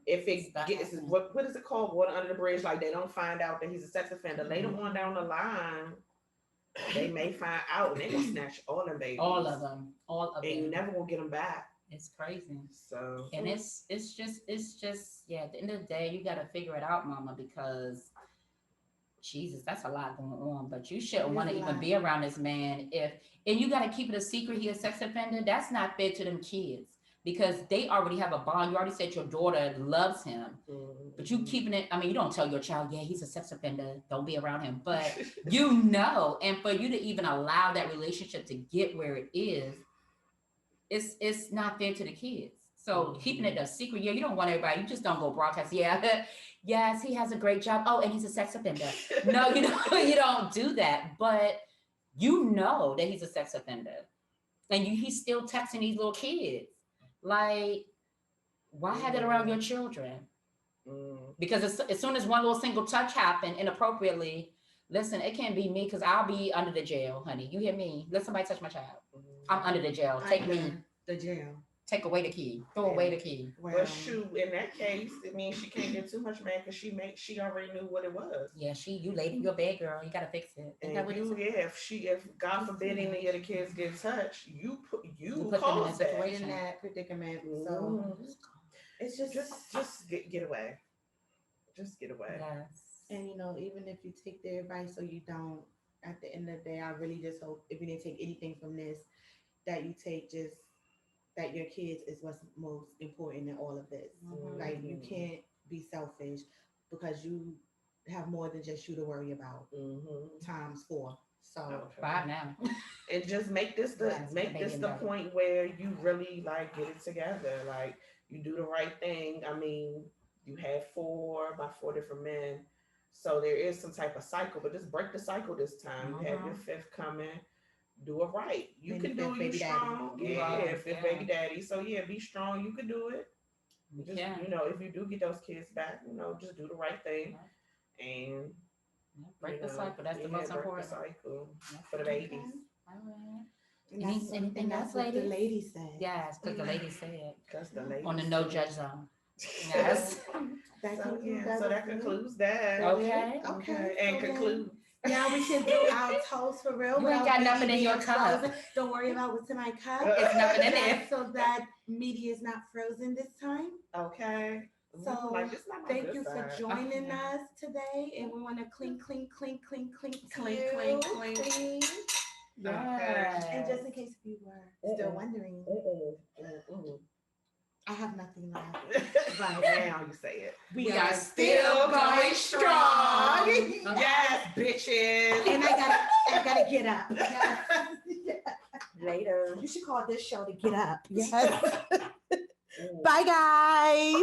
S2: if it gets, what is it called? Water under the bridge. Like, they don't find out that he's a sex offender. Later on down the line, they may find out, and they gonna snatch all them babies.
S3: All of them. And
S2: you never gonna get them back.
S3: It's crazy.
S2: So,
S3: and it's just yeah, at the end of the day, you got to figure it out, mama, because Jesus, that's a lot going on. But you shouldn't want to even be around this man and you got to keep it a secret he a sex offender. That's not fair to them kids, because they already have a bond. You already said your daughter loves him, but you keeping it. I mean, you don't tell your child, yeah, he's a sex offender, don't be around him. But and for you to even allow that relationship to get where it is, it's not fair to the kids. So keeping it a secret, you don't want everybody. You just don't go broadcast. Yeah, yes, he has a great job. Oh, and he's a sex offender. No, you don't do that. But you know that he's a sex offender, and he's still texting these little kids. Like, why have it around your children? Because as soon as one little single touch happened inappropriately, listen, it can't be me, because I'll be under the jail, honey. You hear me? Let somebody touch my child. I'm under the jail. Take me.
S4: The jail.
S3: Take away the key. Throw away the key.
S2: Well, shoot, in that case, it means she can't get too much mad, because she already knew what it was.
S3: Yeah, you laid in your bed, girl. You gotta fix it.
S2: And if God forbid any of the kids get touched, you put
S4: them in that predicament. So it's just
S2: get away. Just get away.
S3: Yes.
S4: And even if you take their advice or you don't, at the end of the day, I really just hope, if you didn't take anything from this, that you take just that your kids is what's most important in all of this. Like, you can't be selfish, because you have more than just you to worry about. Times 4. So
S3: 5 now.
S2: And just make this the point where you really like get it together. Like, you do the right thing. I mean, you had 4 by 4 different men. So there is some type of cycle, but just break the cycle this time. You have your 5th coming. Do it right. You can do it. You strong. If baby daddy. So be strong. You can do it. Just, if you do get those kids back, just do the right thing and
S3: break the cycle. That's the most important.
S2: Break the cycle for the babies.
S3: All right. Anything else, ladies?
S4: The lady said.
S3: Yes, because the lady said.
S2: Because the lady
S3: on the no judge zone. Yes.
S2: So that concludes that.
S4: Okay.
S2: And conclude.
S4: Now we should do our toast for real.
S3: You ain't got nothing in your cup.
S4: Don't worry about what's in my cup.
S3: It's nothing in there.
S4: So that media is not frozen this time.
S2: Okay.
S4: So thank you for joining us today. And we want to clink, clink, clink, clink, clink, clink, clink, clink.
S2: Yeah.
S4: And just in case you were still wondering, I have nothing left.
S2: Right now, you say it.
S4: We are still going strong.
S2: Yes, bitches.
S4: And I gotta get up. Yes.
S2: Later.
S4: You should call this show to get up. Yes. Bye, guys.